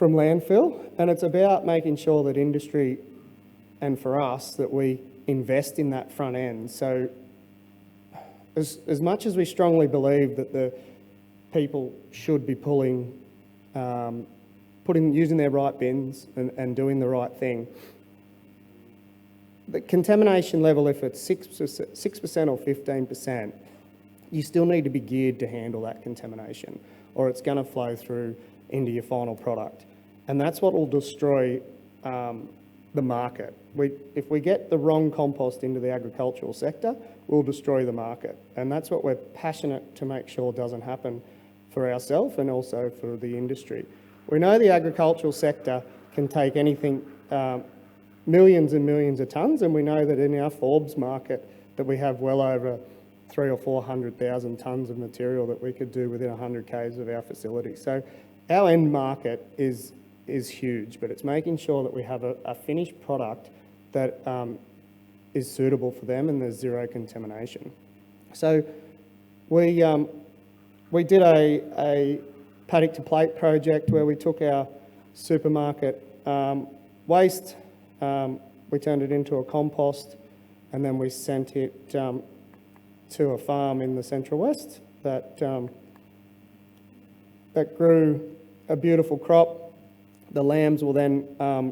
landfill, and it's about making sure that industry and for us that we invest in that front end. So as much as we strongly believe that the people should be using their right bins and doing the right thing, the contamination level, if it's 6% or 15%, you still need to be geared to handle that contamination, or it's going to flow through into your final product. And that's what will destroy the market. If we get the wrong compost into the agricultural sector, we'll destroy the market. And that's what we're passionate to make sure doesn't happen for ourselves and also for the industry. We know the agricultural sector can take anything, millions and millions of tonnes, and we know that in our Forbes market that we have well over 300,000 or 400,000 tonnes of material that we could do within 100 k's of our facility. So our end market is huge, but it's making sure that we have a finished product that is suitable for them and there's zero contamination. So we did a paddock to plate project where we took our supermarket waste, we turned it into a compost, and then we sent it to a farm in the Central West that grew a beautiful crop. The lambs were then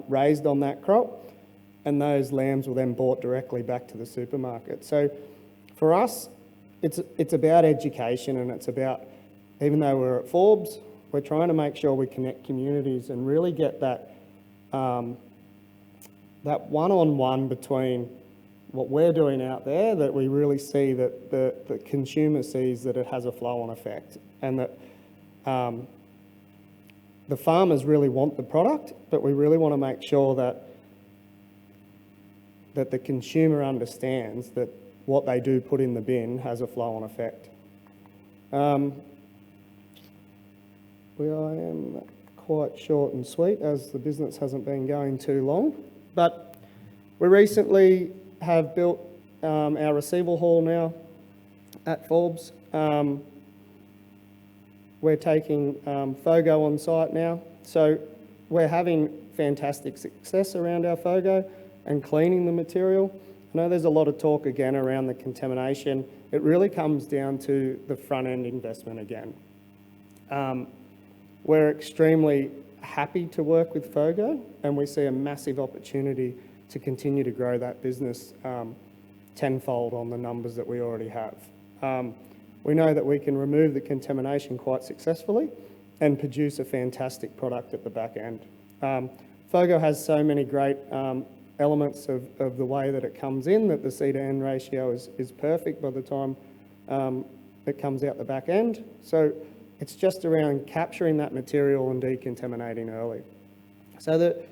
raised on that crop, and those lambs were then bought directly back to the supermarket. So for us, it's about education, and it's about, even though we're at Forbes, we're trying to make sure we connect communities and really get that that one-on-one between what we're doing out there, that we really see that the consumer sees that it has a flow-on effect, and that the farmers really want the product, but we really want to make sure that the consumer understands that what they do put in the bin has a flow-on effect. I am quite short and sweet as the business hasn't been going too long. But we recently have built our receival hall now at Forbes. We're taking FOGO on site now. So we're having fantastic success around our FOGO and cleaning the material. I know there's a lot of talk again around the contamination. It really comes down to the front end investment again. We're extremely happy to work with FOGO, and we see a massive opportunity to continue to grow that business tenfold on the numbers that we already have. We know that we can remove the contamination quite successfully and produce a fantastic product at the back end. FOGO has so many great elements of the way that it comes in that the C to N ratio is perfect by the time it comes out the back end. So it's just around capturing that material and decontaminating early. So that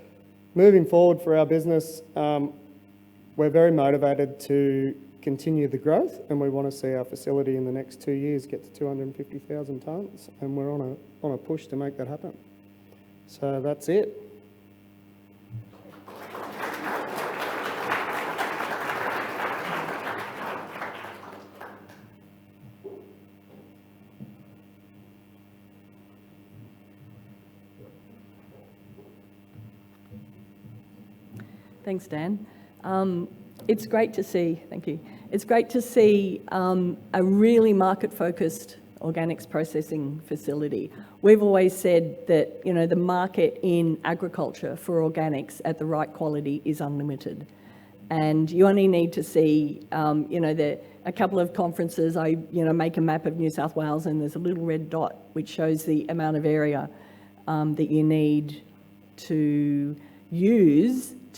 moving forward for our business, we're very motivated to continue the growth, and we want to see our facility in the next 2 years get to 250,000 tonnes, and we're on a push to make that happen. So that's it. Thanks, Dan. It's great to see, thank you. It's great to see a really market-focused organics processing facility. We've always said that, you know, the market in agriculture for organics at the right quality is unlimited. And you only need to see, a couple of conferences, I make a map of New South Wales, and there's a little red dot which shows the amount of area that you need to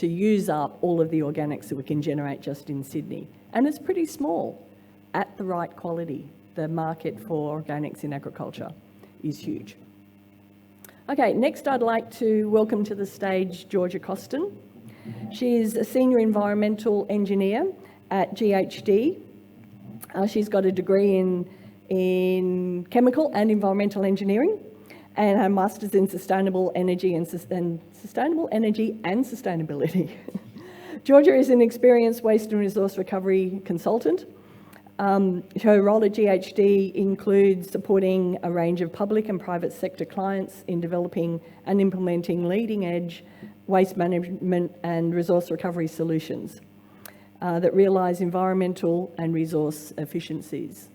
use up all of the organics that we can generate just in Sydney. And it's pretty small at the right quality. The market for organics in agriculture is huge. Okay, next I'd like to welcome to the stage Georgie Costin. She is a senior environmental engineer at GHD. She's got a degree in chemical and environmental engineering, and her master's in sustainable energy and sustainability. Georgia is an experienced waste and resource recovery consultant. Her role at GHD includes supporting a range of public and private sector clients in developing and implementing leading-edge waste management and resource recovery solutions that realise environmental and resource efficiencies.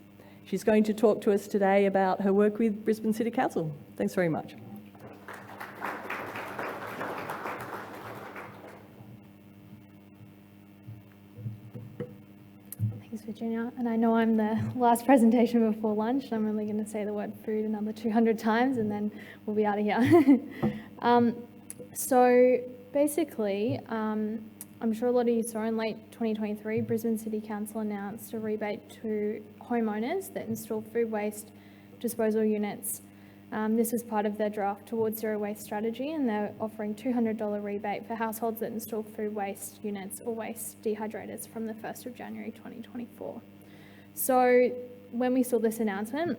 She's going to talk to us today about her work with Brisbane City Council. Thanks very much. Thanks, Virginia. And I know I'm the last presentation before lunch, and I'm only going to say the word food another 200 times, and then we'll be out of here. So basically, I'm sure a lot of you saw in late 2023, Brisbane City Council announced a rebate to homeowners that install food waste disposal units. This was part of their draft towards zero waste strategy, and they're offering $200 rebate for households that install food waste units or waste dehydrators from the 1st of January 2024. So when we saw this announcement,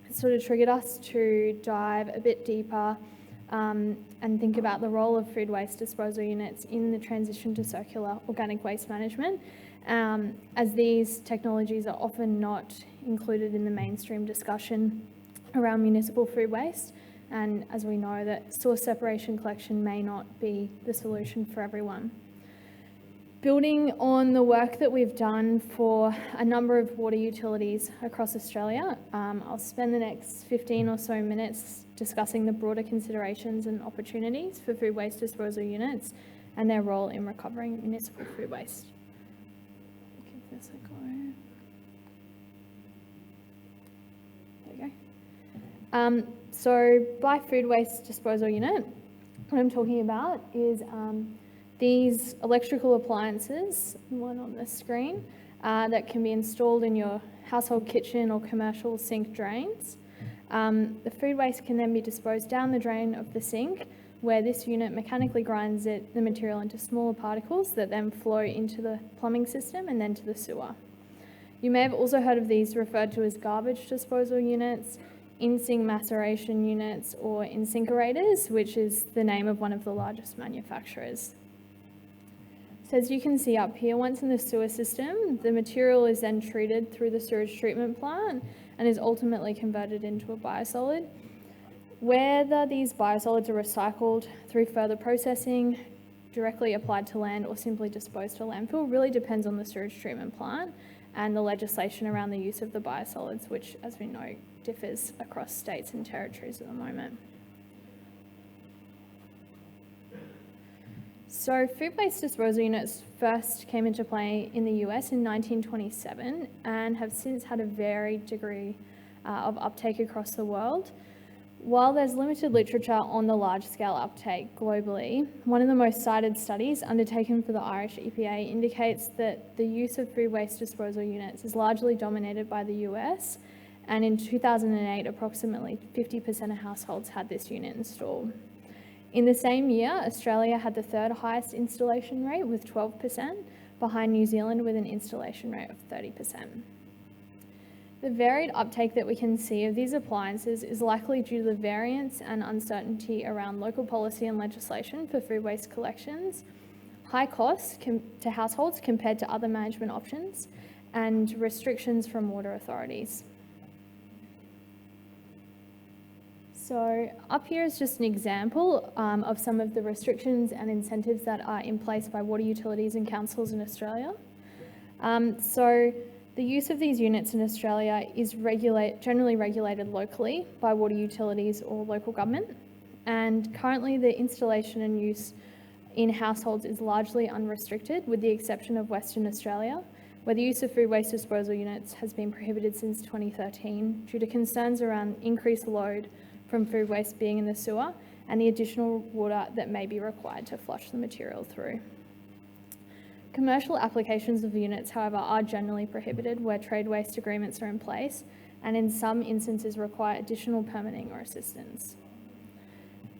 it sort of triggered us to dive a bit deeper and think about the role of food waste disposal units in the transition to circular organic waste management, as these technologies are often not included in the mainstream discussion around municipal food waste, and as we know that source separation collection may not be the solution for everyone. Building on the work that we've done for a number of water utilities across Australia, I'll spend the next 15 or so minutes discussing the broader considerations and opportunities for food waste disposal units and their role in recovering municipal food waste. Give this a go. There we go. So by food waste disposal unit, what I'm talking about is these electrical appliances, one on the screen, that can be installed in your household kitchen or commercial sink drains. The food waste can then be disposed down the drain of the sink, where this unit mechanically grinds the material into smaller particles that then flow into the plumbing system and then to the sewer. You may have also heard of these referred to as garbage disposal units. in-sink maceration units or incinerators, which is the name of one of the largest manufacturers. So as you can see up here, once in the sewer system, the material is then treated through the sewage treatment plant and is ultimately converted into a biosolid. Whether these biosolids are recycled through further processing, directly applied to land, or simply disposed to landfill really depends on the sewage treatment plant and the legislation around the use of the biosolids, which, as we know, differs across states and territories at the moment. So food waste disposal units first came into play in the US in 1927 and have since had a varied degree of uptake across the world. While there's limited literature on the large-scale uptake globally, one of the most cited studies undertaken for the Irish EPA indicates that the use of food waste disposal units is largely dominated by the US, and in 2008, approximately 50% of households had this unit installed. In the same year, Australia had the third highest installation rate with 12%, behind New Zealand with an installation rate of 30%. The varied uptake that we can see of these appliances is likely due to the variance and uncertainty around local policy and legislation for food waste collections, high costs to households compared to other management options, and restrictions from water authorities. So up here is just an example of some of the restrictions and incentives that are in place by water utilities and councils in Australia. So the use of these units in Australia is generally regulated locally by water utilities or local government, and currently the installation and use in households is largely unrestricted, with the exception of Western Australia, where the use of food waste disposal units has been prohibited since 2013 due to concerns around increased load from food waste being in the sewer and the additional water that may be required to flush the material through. Commercial applications of units, however, are generally prohibited where trade waste agreements are in place and in some instances require additional permitting or assistance.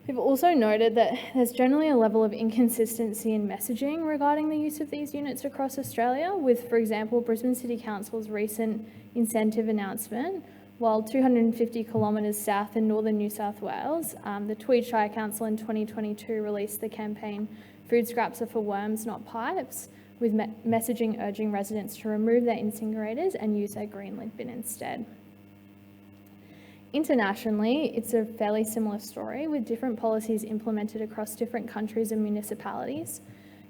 We've also noted that there's generally a level of inconsistency in messaging regarding the use of these units across Australia, with, for example, Brisbane City Council's recent incentive announcement. While 250 kilometres south in northern New South Wales, the Tweed Shire Council in 2022 released the campaign Food Scraps Are for Worms, Not Pipes, with messaging urging residents to remove their incinerators and use their green lid bin instead. Internationally, it's a fairly similar story, with different policies implemented across different countries and municipalities.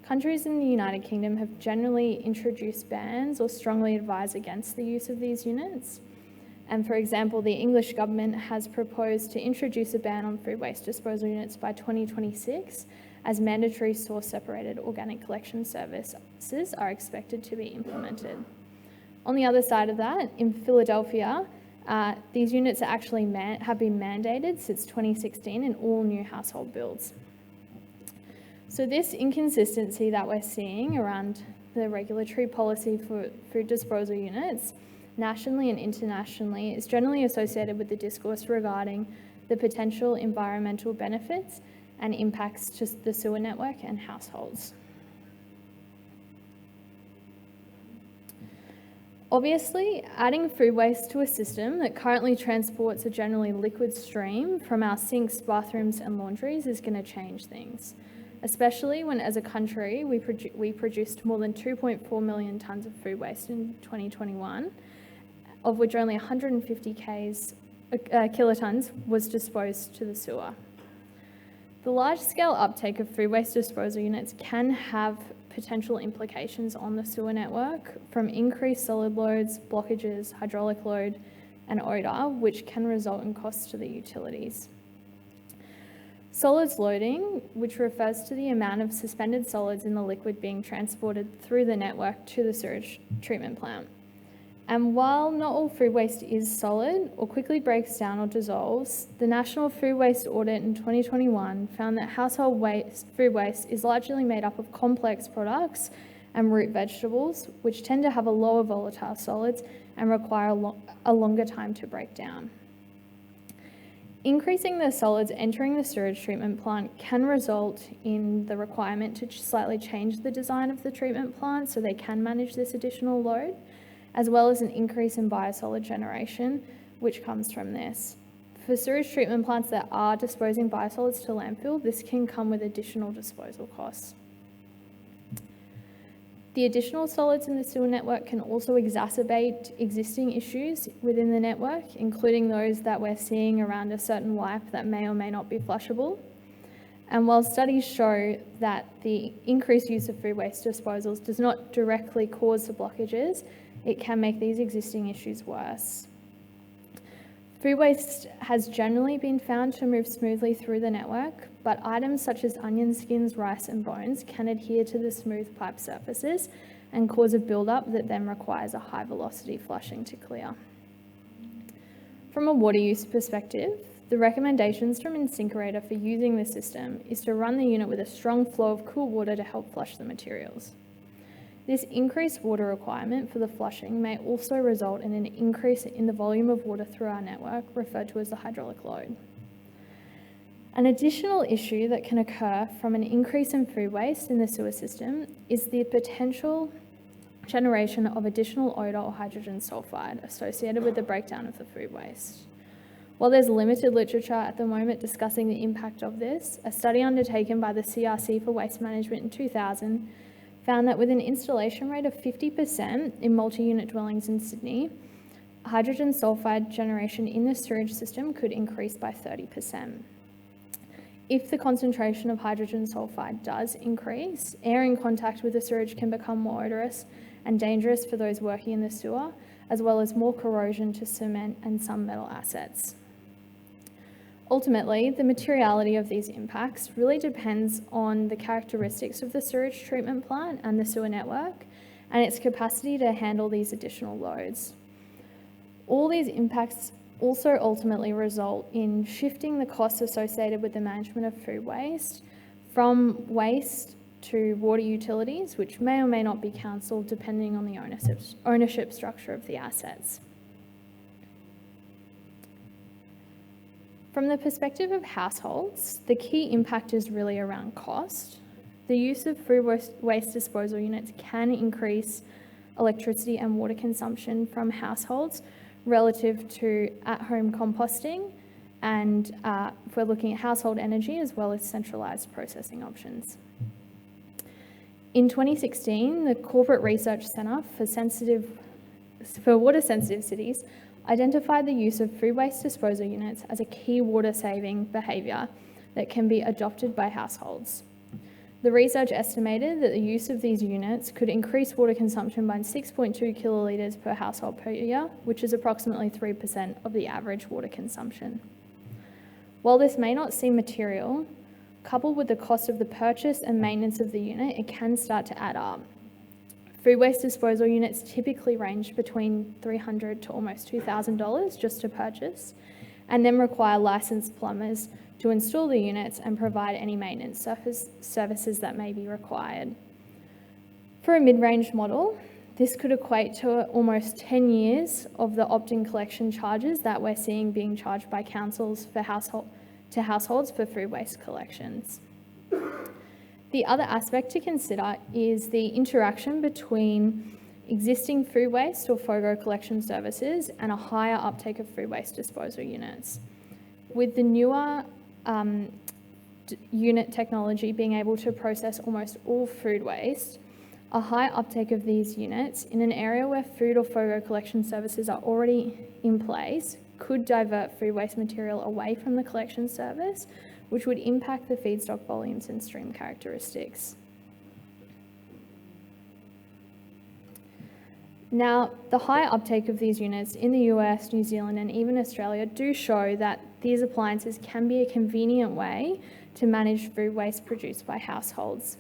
Countries in the United Kingdom have generally introduced bans or strongly advise against the use of these units. And for example, the English government has proposed to introduce a ban on food waste disposal units by 2026, as mandatory source-separated organic collection services are expected to be implemented. On the other side of that, in Philadelphia, these units are actually have been mandated since 2016 in all new household builds. So this inconsistency that we're seeing around the regulatory policy for food disposal units, nationally and internationally, is generally associated with the discourse regarding the potential environmental benefits and impacts to the sewer network and households. Obviously, adding food waste to a system that currently transports a generally liquid stream from our sinks, bathrooms and laundries is going to change things, especially when as a country we produced more than 2.4 million tonnes of food waste in 2021, of which only 150 kilotonnes was disposed to the sewer. The large-scale uptake of food waste disposal units can have potential implications on the sewer network, from increased solid loads, blockages, hydraulic load, and odour, which can result in costs to the utilities. Solids loading, which refers to the amount of suspended solids in the liquid being transported through the network to the sewage treatment plant. And while not all food waste is solid or quickly breaks down or dissolves, the National Food Waste Audit in 2021 found that household food waste is largely made up of complex products and root vegetables, which tend to have a lower volatile solids and require a longer time to break down. Increasing the solids entering the sewage treatment plant can result in the requirement to slightly change the design of the treatment plant so they can manage this additional load, as well as an increase in biosolid generation, which comes from this. For sewage treatment plants that are disposing biosolids to landfill, this can come with additional disposal costs. The additional solids in the sewer network can also exacerbate existing issues within the network, including those that we're seeing around a certain wipe that may or may not be flushable. And while studies show that the increased use of food waste disposals does not directly cause the blockages, it can make these existing issues worse. Food waste has generally been found to move smoothly through the network, but items such as onion skins, rice and bones can adhere to the smooth pipe surfaces and cause a build-up that then requires a high velocity flushing to clear. From a water use perspective, the recommendations from InSinkErator for using this system is to run the unit with a strong flow of cool water to help flush the materials. This increased water requirement for the flushing may also result in an increase in the volume of water through our network, referred to as the hydraulic load. An additional issue that can occur from an increase in food waste in the sewer system is the potential generation of additional odour or hydrogen sulfide associated with the breakdown of the food waste. While there's limited literature at the moment discussing the impact of this, a study undertaken by the CRC for Waste Management in 2000 found that with an installation rate of 50% in multi-unit dwellings in Sydney, hydrogen sulfide generation in the sewage system could increase by 30%. If the concentration of hydrogen sulfide does increase, air in contact with the sewage can become more odorous and dangerous for those working in the sewer, as well as more corrosion to cement and some metal assets. Ultimately, the materiality of these impacts really depends on the characteristics of the sewage treatment plant and the sewer network and its capacity to handle these additional loads. All these impacts also ultimately result in shifting the costs associated with the management of food waste from waste to water utilities, which may or may not be council depending on the ownership structure of the assets. From the perspective of households, the key impact is really around cost. The use of food waste disposal units can increase electricity and water consumption from households relative to at-home composting, and if we're looking at household energy as well as centralised processing options. In 2016, the Corporate Research Centre for Water-Sensitive Cities identified the use of food waste disposal units as a key water-saving behaviour that can be adopted by households. The research estimated that the use of these units could increase water consumption by 6.2 kilolitres per household per year, which is approximately 3% of the average water consumption. While this may not seem material, coupled with the cost of the purchase and maintenance of the unit, it can start to add up. Food waste disposal units typically range between $300 to almost $2,000 just to purchase, and then require licensed plumbers to install the units and provide any maintenance services that may be required. For a mid-range model, this could equate to almost 10 years of the opt-in collection charges that we're seeing being charged by councils for households for food waste collections. The other aspect to consider is the interaction between existing food waste or FOGO collection services and a higher uptake of food waste disposal units. With the newer unit technology being able to process almost all food waste, a high uptake of these units in an area where food or FOGO collection services are already in place could divert food waste material away from the collection service, which would impact the feedstock volumes and stream characteristics. Now, the high uptake of these units in the US, New Zealand, and even Australia do show that these appliances can be a convenient way to manage food waste produced by households.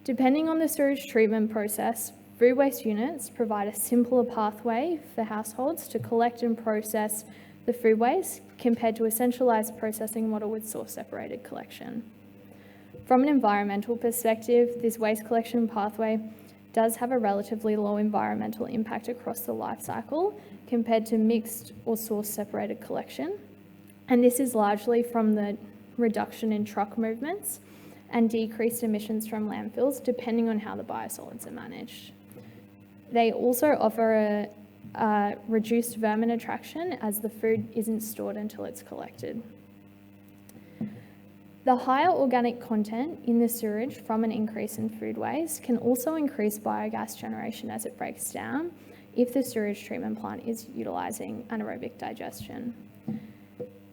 Depending on the sewage treatment process, food waste units provide a simpler pathway for households to collect and process the food waste compared to a centralised processing model with source-separated collection. From an environmental perspective, this waste collection pathway does have a relatively low environmental impact across the life cycle compared to mixed or source-separated collection. And this is largely from the reduction in truck movements and decreased emissions from landfills, depending on how the biosolids are managed. They also offer reduced vermin attraction as the food isn't stored until it's collected. The higher organic content in the sewage from an increase in food waste can also increase biogas generation as it breaks down if the sewage treatment plant is utilising anaerobic digestion.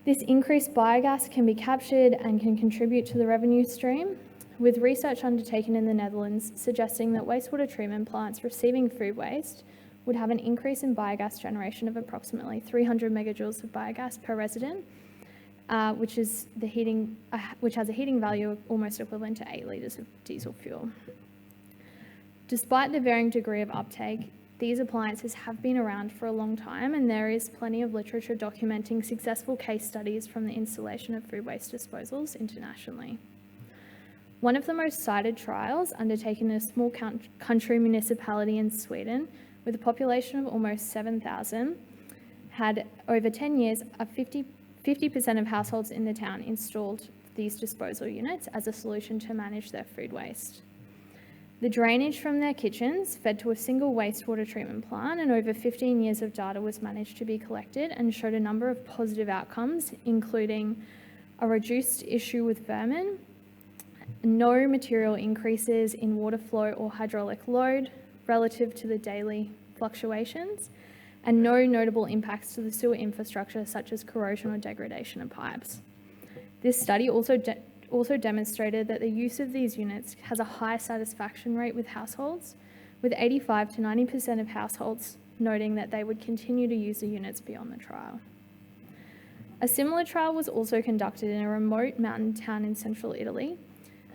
This increased biogas can be captured and can contribute to the revenue stream, with research undertaken in the Netherlands suggesting that wastewater treatment plants receiving food waste would have an increase in biogas generation of approximately 300 megajoules of biogas per resident, which has a heating value of almost equivalent to 8 litres of diesel fuel. Despite the varying degree of uptake, these appliances have been around for a long time, and there is plenty of literature documenting successful case studies from the installation of food waste disposals internationally. One of the most cited trials, undertaken in a small country municipality in Sweden with a population of almost 7,000, had over 10 years 50% of households in the town installed these disposal units as a solution to manage their food waste. The drainage from their kitchens fed to a single wastewater treatment plant, and over 15 years of data was managed to be collected and showed a number of positive outcomes, including a reduced issue with vermin, no material increases in water flow or hydraulic load relative to the daily fluctuations, and no notable impacts to the sewer infrastructure such as corrosion or degradation of pipes. This study also demonstrated that the use of these units has a high satisfaction rate with households, with 85 to 90% of households noting that they would continue to use the units beyond the trial. A similar trial was also conducted in a remote mountain town in central Italy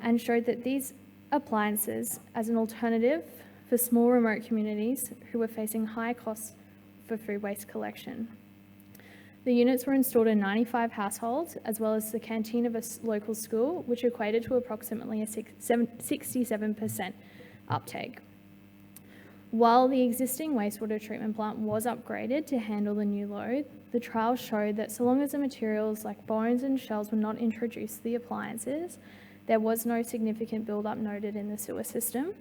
and showed that these appliances as an alternative for small remote communities who were facing high costs for food waste collection. The units were installed in 95 households, as well as the canteen of a local school, which equated to approximately a 67% uptake. While the existing wastewater treatment plant was upgraded to handle the new load, the trial showed that so long as the materials like bones and shells were not introduced to the appliances, there was no significant build-up noted in the sewer system,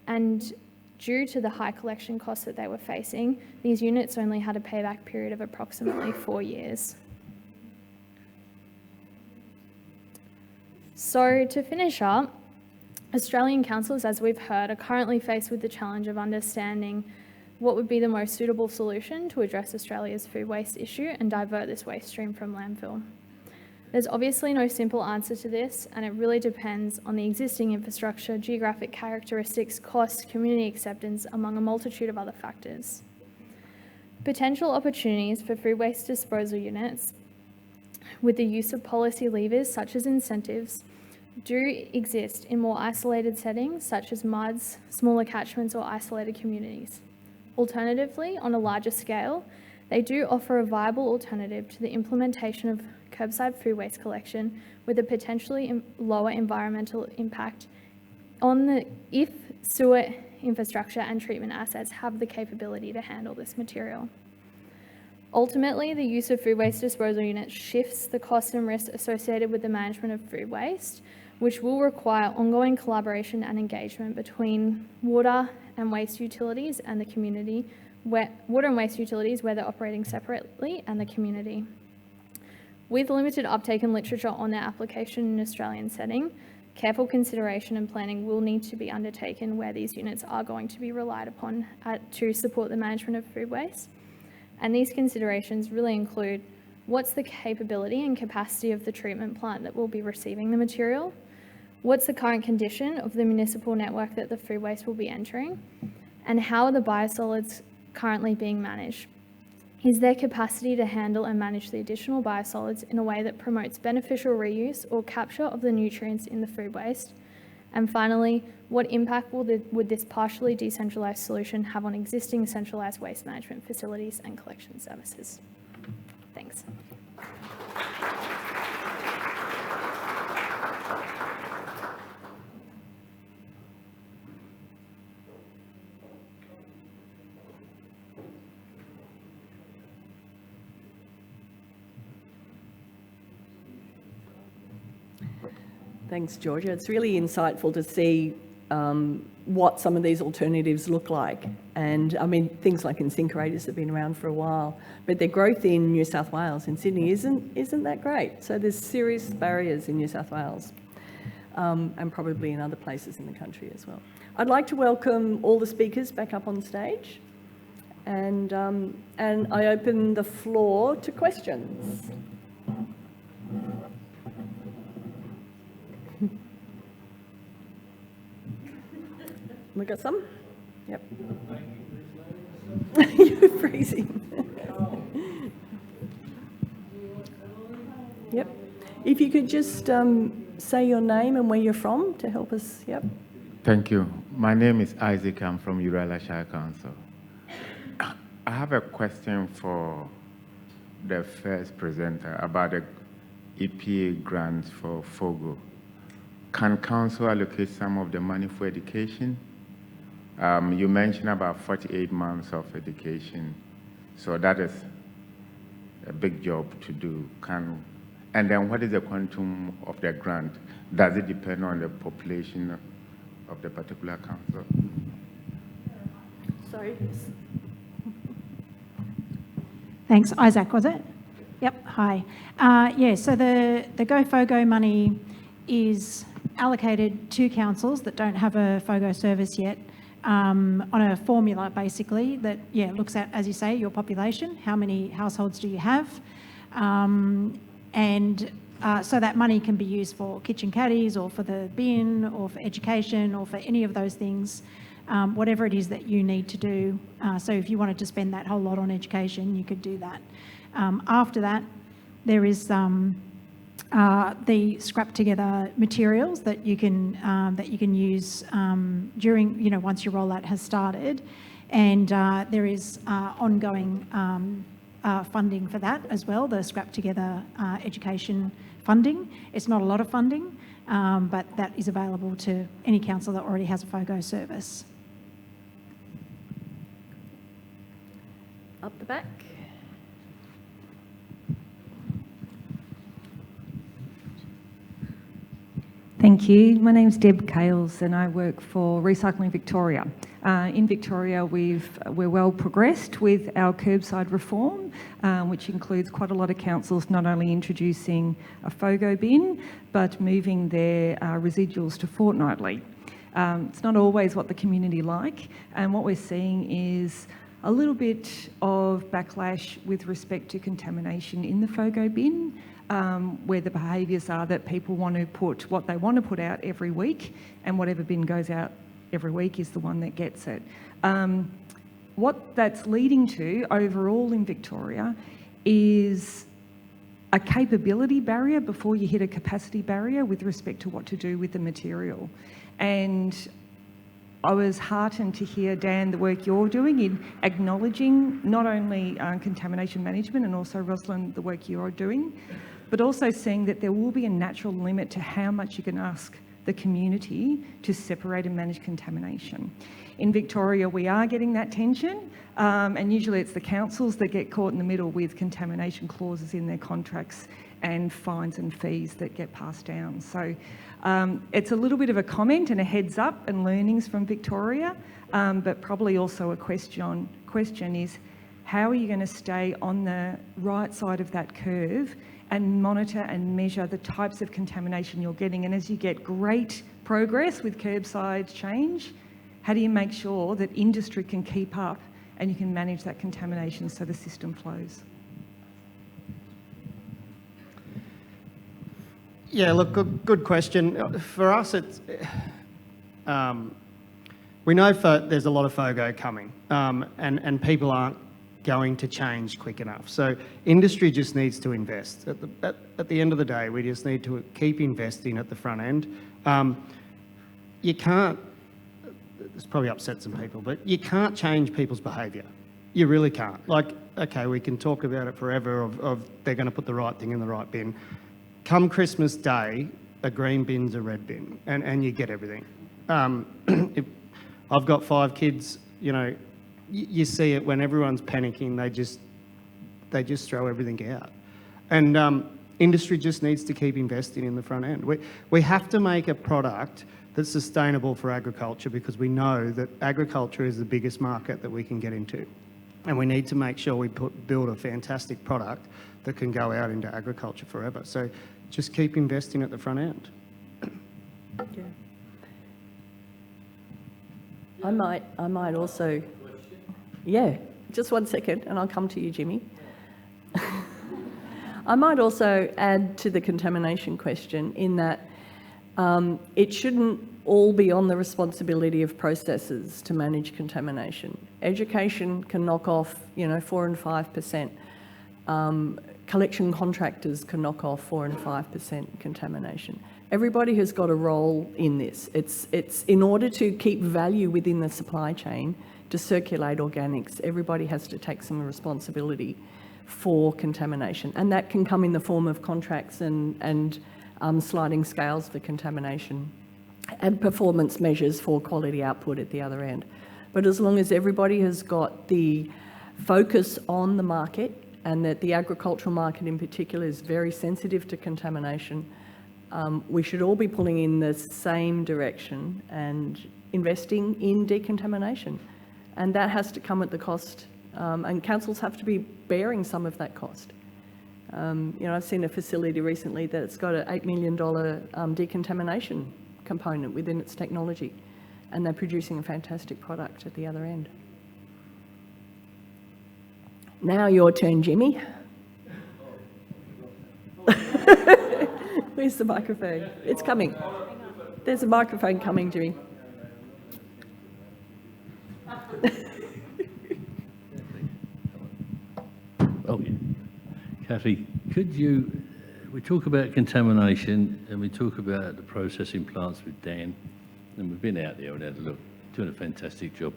and due to the high collection costs that they were facing, these units only had a payback period of approximately 4 years. So to finish up, Australian councils, as we've heard, are currently faced with the challenge of understanding what would be the most suitable solution to address Australia's food waste issue and divert this waste stream from landfill. There's obviously no simple answer to this, and it really depends on the existing infrastructure, geographic characteristics, costs, community acceptance, among a multitude of other factors. Potential opportunities for food waste disposal units with the use of policy levers such as incentives do exist in more isolated settings such as MUDs, smaller catchments or isolated communities. Alternatively, on a larger scale, they do offer a viable alternative to the implementation of curbside food waste collection with a potentially lower environmental impact if sewer infrastructure and treatment assets have the capability to handle this material. Ultimately, the use of food waste disposal units shifts the costs and risks associated with the management of food waste, which will require ongoing collaboration and engagement between water and waste utilities and the community, water and waste utilities where they're operating separately, and the community. With limited uptake in literature on their application in an Australian setting, careful consideration and planning will need to be undertaken where these units are going to be relied upon to support the management of food waste. And these considerations really include what's the capability and capacity of the treatment plant that will be receiving the material, what's the current condition of the municipal network that the food waste will be entering, and how are the biosolids currently being managed. Is there capacity to handle and manage the additional biosolids in a way that promotes beneficial reuse or capture of the nutrients in the food waste? And finally, what impact would this partially decentralised solution have on existing centralised waste management facilities and collection services? Thanks. Thanks, Georgia. It's really insightful to see what some of these alternatives look like. And I mean, things like incinerators have been around for a while, but their growth in New South Wales, in Sydney, isn't that great. So there's serious barriers in New South Wales, and probably in other places in the country as well. I'd like to welcome all the speakers back up on stage, and I open the floor to questions. We got some? Yep. You're freezing. Yep. If you could just say your name and where you're from to help us. Yep. Thank you. My name is Isaac. I'm from Urala Shire Council. I have a question for the first presenter about the EPA grants for FOGO. Can council allocate some of the money for education? You mentioned about 48 months of education, so that is a big job to do. And then what is the quantum of the grant? Does it depend on the population of the particular council? Sorry. Thanks. Isaac, was it? Yep. Hi. Yeah, so the GoFogo money is allocated to councils that don't have a FOGO service yet, on a formula basically that, looks at, as you say, your population, how many households do you have, so that money can be used for kitchen caddies or for the bin or for education or for any of those things, whatever it is that you need to do. So if you wanted to spend that whole lot on education, you could do that. After that, there is the scrap together materials that you can use during, once your rollout has started, and there is ongoing funding for that as well, the scrap together education funding. It's not a lot of funding, but that is available to any council that already has a FOGO service. Up the back. Thank you. My name's Deb Cales and I work for Recycling Victoria. In Victoria, we're well progressed with our curbside reform, which includes quite a lot of councils not only introducing a FOGO bin, but moving their residuals to fortnightly. It's not always what the community like, and what we're seeing is a little bit of backlash with respect to contamination in the FOGO bin, where the behaviours are that people want to put what they want to put out every week, and whatever bin goes out every week is the one that gets it. What that's leading to overall in Victoria is a capability barrier before you hit a capacity barrier with respect to what to do with the material. And I was heartened to hear, Dan, the work you're doing in acknowledging not only contamination management and also, Roslyn, the work you're doing, but also seeing that there will be a natural limit to how much you can ask the community to separate and manage contamination. In Victoria, we are getting that tension, and usually it's the councils that get caught in the middle with contamination clauses in their contracts and fines and fees that get passed down. So it's a little bit of a comment and a heads up and learnings from Victoria, but probably also a question is, how are you going to stay on the right side of that curve and monitor and measure the types of contamination you're getting? And as you get great progress with curbside change, how do you make sure that industry can keep up and you can manage that contamination so the system flows? Yeah, look, good question. For us, it's we know there's a lot of FOGO coming, and people aren't going to change quick enough. So industry just needs to invest. At the end of the day, we just need to keep investing at the front end. You can't, this probably upsets some people, but you can't change people's behaviour. You really can't. Like, okay, we can talk about it forever of they're going to put the right thing in the right bin. Come Christmas Day, a green bin's a red bin, and you get everything. I've got 5 kids, you see it when everyone's panicking, they just throw everything out. And industry just needs to keep investing in the front end. We have to make a product that's sustainable for agriculture, because we know that agriculture is the biggest market that we can get into. And we need to make sure we build a fantastic product that can go out into agriculture forever. So just keep investing at the front end. Yeah. I might also, yeah, just one second and I'll come to you, Jimmy. I might also add to the contamination question in that it shouldn't all be on the responsibility of processors to manage contamination. Education can knock off, 4 and 5%. Collection contractors can knock off 4 and 5% contamination. Everybody has got a role in this. It's in order to keep value within the supply chain, to circulate organics, everybody has to take some responsibility for contamination. And that can come in the form of contracts and sliding scales for contamination and performance measures for quality output at the other end. But as long as everybody has got the focus on the market, and that the agricultural market in particular is very sensitive to contamination, we should all be pulling in the same direction and investing in decontamination. And that has to come at the cost, and councils have to be bearing some of that cost. I've seen a facility recently that's got an $8 million decontamination component within its technology, and they're producing a fantastic product at the other end. Now your turn, Jimmy. Where's the microphone? It's coming. There's a microphone coming, Jimmy. Oh, yeah. Kathy, we talk about contamination and we talk about the processing plants with Dan, and we've been out there and had a look, doing a fantastic job.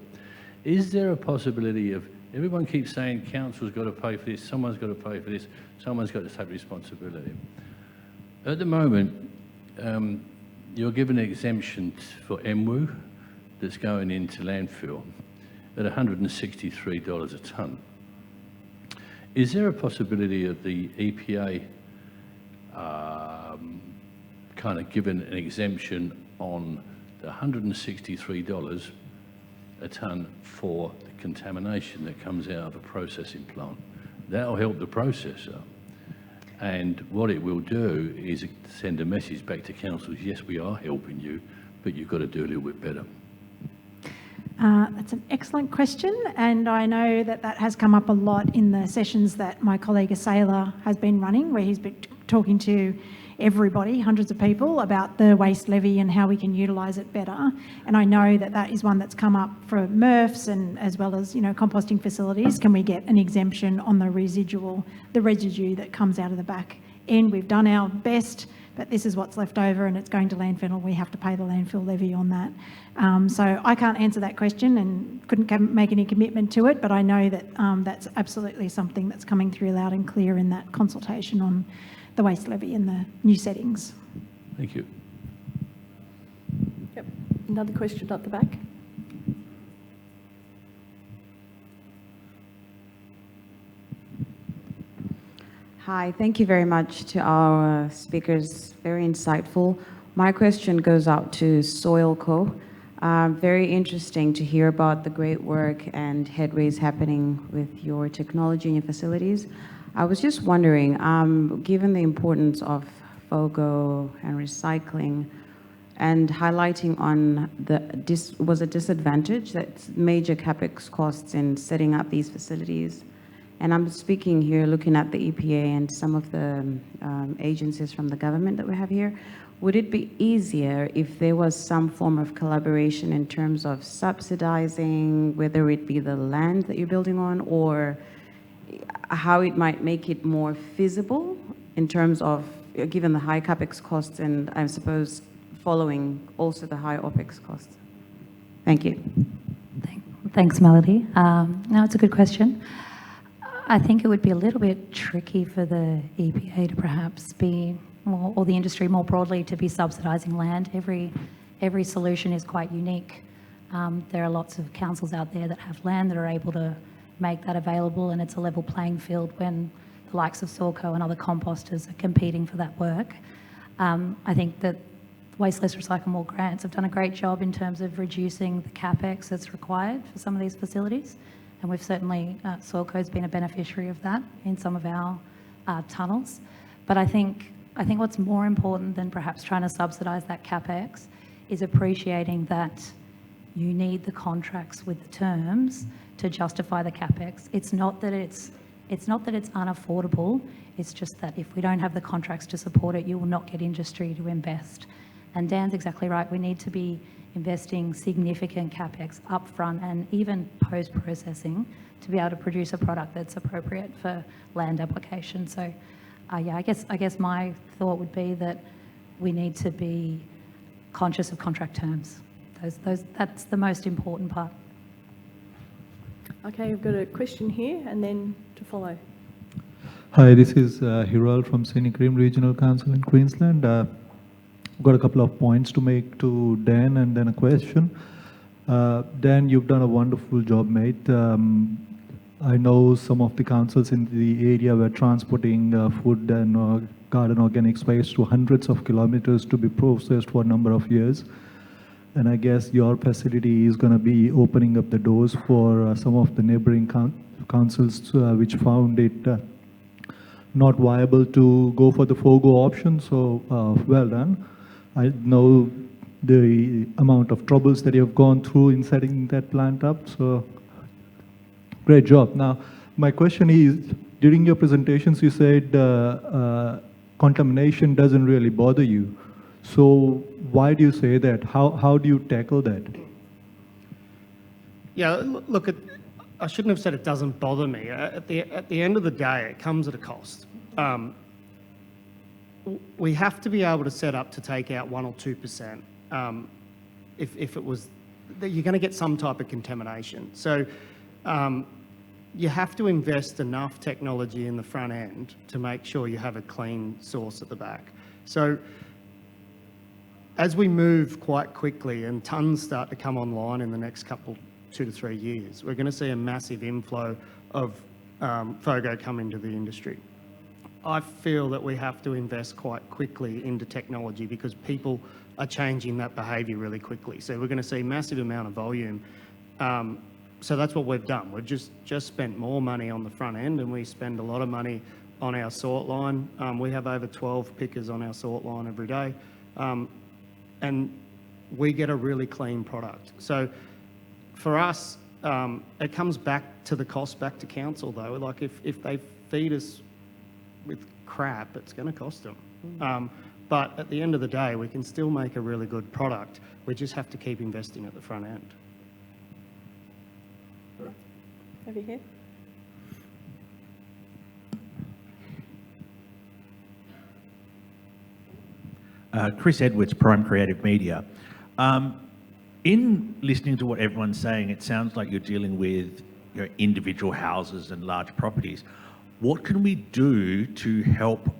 Is there a possibility of, everyone keeps saying council's got to pay for this, someone's got to pay for this, someone's got to take responsibility. At the moment, you're given an exemption for MWU that's going into landfill at $163 a tonne. Is there a possibility of the EPA kind of given an exemption on the $163 a tonne for the contamination that comes out of a processing plant? That'll help the processor. And what it will do is send a message back to councils, yes, we are helping you, but you've got to do a little bit better. That's an excellent question, and I know that has come up a lot in the sessions that my colleague Asayla has been running, where he's been talking to everybody, hundreds of people, about the waste levy and how we can utilise it better. And I know that is one that's come up for MRFs and as well as composting facilities. Can we get an exemption on the residue that comes out of the back end? We've done our best, but this is what's left over and it's going to landfill. We have to pay the landfill levy on that. So I can't answer that question and couldn't make any commitment to it, but I know that that's absolutely something that's coming through loud and clear in that consultation on the waste levy and the new settings. Thank you. Yep. Another question at the back. Hi, thank you very much to our speakers, very insightful. My question goes out to SOILCO. Very interesting to hear about the great work and headways happening with your technology and your facilities. I was just wondering, given the importance of FOGO and recycling and highlighting on was a disadvantage that major capex costs in setting up these facilities. And I'm speaking here looking at the EPA and some of the agencies from the government that we have here. Would it be easier if there was some form of collaboration in terms of subsidizing, whether it be the land that you're building on, or how it might make it more feasible in terms of, given the high capex costs and I suppose following also the high OPEX costs? Thank you. Thanks, Melody. No, it's a good question. I think it would be a little bit tricky for the EPA to perhaps be more, or the industry more broadly, to be subsidising land. Every solution is quite unique. There are lots of councils out there that have land that are able to make that available, and it's a level playing field when the likes of SOILCO and other composters are competing for that work. I think that Waste Less Recycle More grants have done a great job in terms of reducing the capex that's required for some of these facilities. And we've certainly, SOILCO's been a beneficiary of that in some of our tunnels. But I think what's more important than perhaps trying to subsidise that capex is appreciating that you need the contracts with the terms to justify the capex. It's not that it's unaffordable. It's just that if we don't have the contracts to support it, you will not get industry to invest. And Dan's exactly right. We need to be investing significant capex upfront and even post-processing to be able to produce a product that's appropriate for land application. So, yeah, I guess my thought would be that we need to be conscious of contract terms. That's the most important part. Okay, I've got a question here and then to follow. Hi, this is Hiral from Scenic Rim Regional Council in Queensland. I've got a couple of points to make to Dan and then a question. Dan, you've done a wonderful job, mate. I know some of the councils in the area were transporting food and garden organics waste to hundreds of kilometers to be processed for a number of years. And I guess your facility is going to be opening up the doors for some of the neighboring councils which found it not viable to go for the FOGO option. So well done. I know the amount of troubles that you have gone through in setting that plant up. So great job. Now, my question is, during your presentations, you said contamination doesn't really bother you. So why do you say that? How do you tackle that? Yeah, look, I shouldn't have said it doesn't bother me. At the end of the day, it comes at a cost. We have to be able to set up to take out 1 or 2%. If it was, you're going to get some type of contamination. So you have to invest enough technology in the front end to make sure you have a clean source at the back. So as we move quite quickly and tonnes start to come online in the next 2 to 3 years, we're going to see a massive inflow of FOGO coming to the industry. I feel that we have to invest quite quickly into technology because people are changing that behaviour really quickly. So we're going to see massive amount of volume. So that's what we've done. We've just spent more money on the front end, and we spend a lot of money on our sort line. We have over 12 pickers on our sort line every day. And we get a really clean product. So for us, it comes back to the cost back to council though. Like if they feed us with crap, it's going to cost them. But at the end of the day, we can still make a really good product. We just have to keep investing at the front end. Over here. Chris Edwards, Prime Creative Media. In listening to what everyone's saying, it sounds like you're dealing with individual houses and large properties. What can we do to help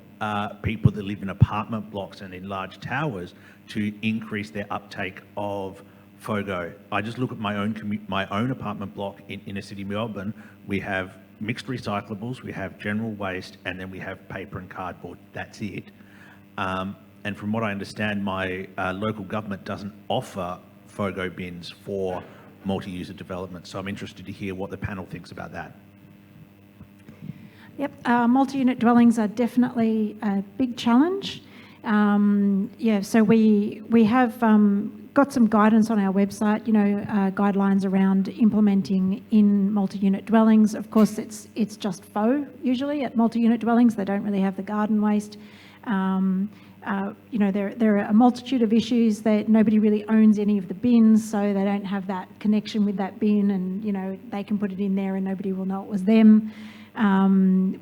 people that live in apartment blocks and in large towers to increase their uptake of FOGO? I just look at my own apartment block in inner city Melbourne. We have mixed recyclables, we have general waste, and then we have paper and cardboard. That's it. And from what I understand, my local government doesn't offer FOGO bins for multi-user development. So I'm interested to hear what the panel thinks about that. Yep, multi-unit dwellings are definitely a big challenge. Yeah, so we have got some guidance on our website, guidelines around implementing in multi-unit dwellings. Of course, it's just faux usually at multi-unit dwellings. They don't really have the garden waste. There are a multitude of issues that nobody really owns any of the bins, so they don't have that connection with that bin, and they can put it in there and nobody will know it was them.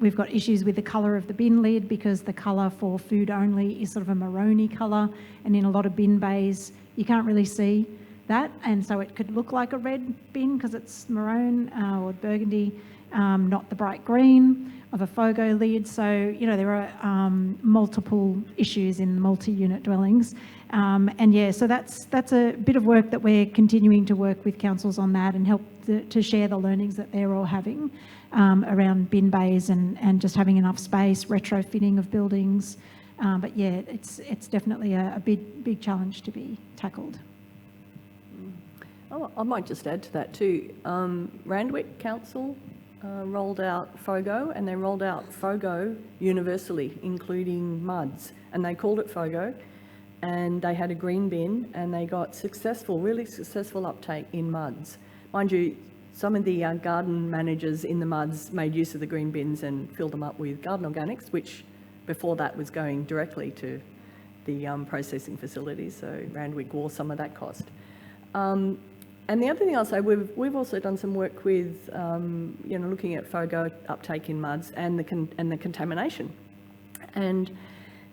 We've got issues with the colour of the bin lid because the colour for food only is sort of a maroony colour, and in a lot of bin bays you can't really see that, and so it could look like a red bin because it's maroon or burgundy, not the bright green of a FOGO lid. So there are multiple issues in multi-unit dwellings, and yeah, so that's a bit of work that we're continuing to work with councils on that and help to share the learnings that they're all having around bin bays and just having enough space, retrofitting of buildings, But yeah, it's definitely a big challenge to be tackled. Oh, I might just add to that too. Randwick Council rolled out FOGO, and they rolled out FOGO universally, including MUDs, and they called it FOGO, and they had a green bin, and they got really successful uptake in MUDs. Mind you, some of the garden managers in the MUDs made use of the green bins and filled them up with garden organics, which before that was going directly to the processing facilities, so Randwick wore some of that cost. And the other thing I'll say, we've also done some work with, looking at FOGO uptake in MUDs and the contamination. And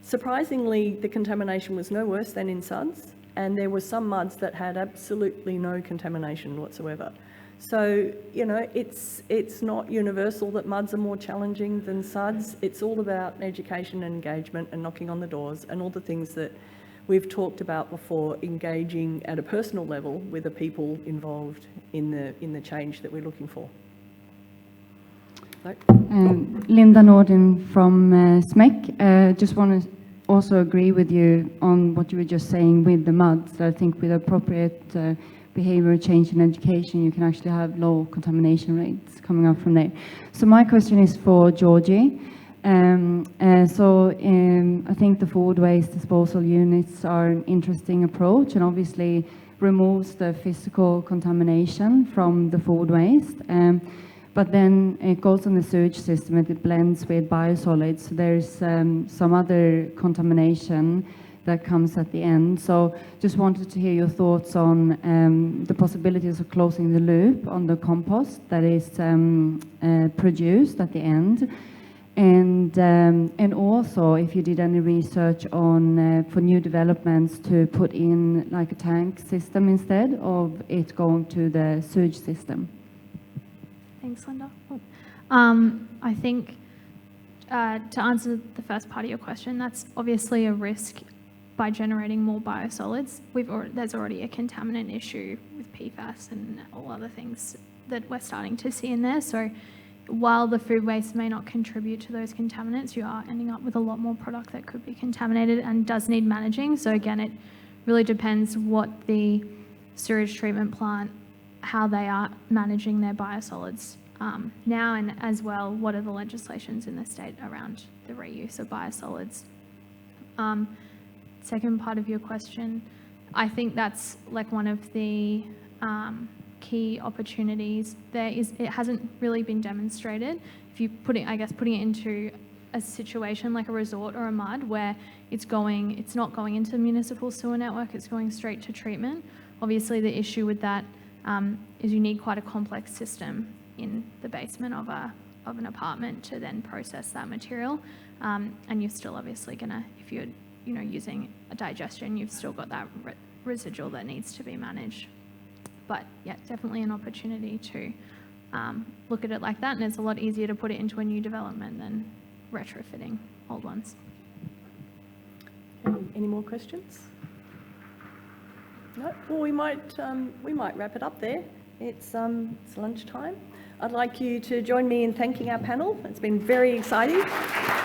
surprisingly, the contamination was no worse than in SUDs, and there were some MUDs that had absolutely no contamination whatsoever. So, it's not universal that MUDs are more challenging than SUDs. It's all about education and engagement and knocking on the doors and all the things that we've talked about before, engaging at a personal level with the people involved in the change that we're looking for. Linda Norden from SMEC. Just want to also agree with you on what you were just saying with the MUDs. I think with appropriate behavior change in education, you can actually have low contamination rates coming up from there. So my question is for Georgie. I think the food waste disposal units are an interesting approach, and obviously removes the physical contamination from the food waste. But then it goes on the sewage system and it blends with biosolids. So there's some other contamination that comes at the end. So just wanted to hear your thoughts on the possibilities of closing the loop on the compost that is produced at the end. And also if you did any research on for new developments to put in like a tank system instead of it going to the sewage system. Thanks, Linda. I think to answer the first part of your question, that's obviously a risk by generating more biosolids. There's already a contaminant issue with PFAS and all other things that we're starting to see in there. So while the food waste may not contribute to those contaminants, you are ending up with a lot more product that could be contaminated and does need managing. So again, it really depends what the sewage treatment plant, how they are managing their biosolids now, and as well, what are the legislations in the state around the reuse of biosolids. Second part of your question, I think that's like one of the key opportunities there is it hasn't really been demonstrated. If you putting it into a situation like a resort or a MUD where it's not going into the municipal sewer network, it's going straight to treatment. Obviously the issue with that is you need quite a complex system in the basement of an apartment to then process that material, and you're still obviously gonna, if you're using a digestion, you've still got that residual that needs to be managed. But yeah, definitely an opportunity to look at it like that, and it's a lot easier to put it into a new development than retrofitting old ones. Any more questions? No? Well, we might wrap it up there. It's lunchtime. I'd like you to join me in thanking our panel. It's been very exciting.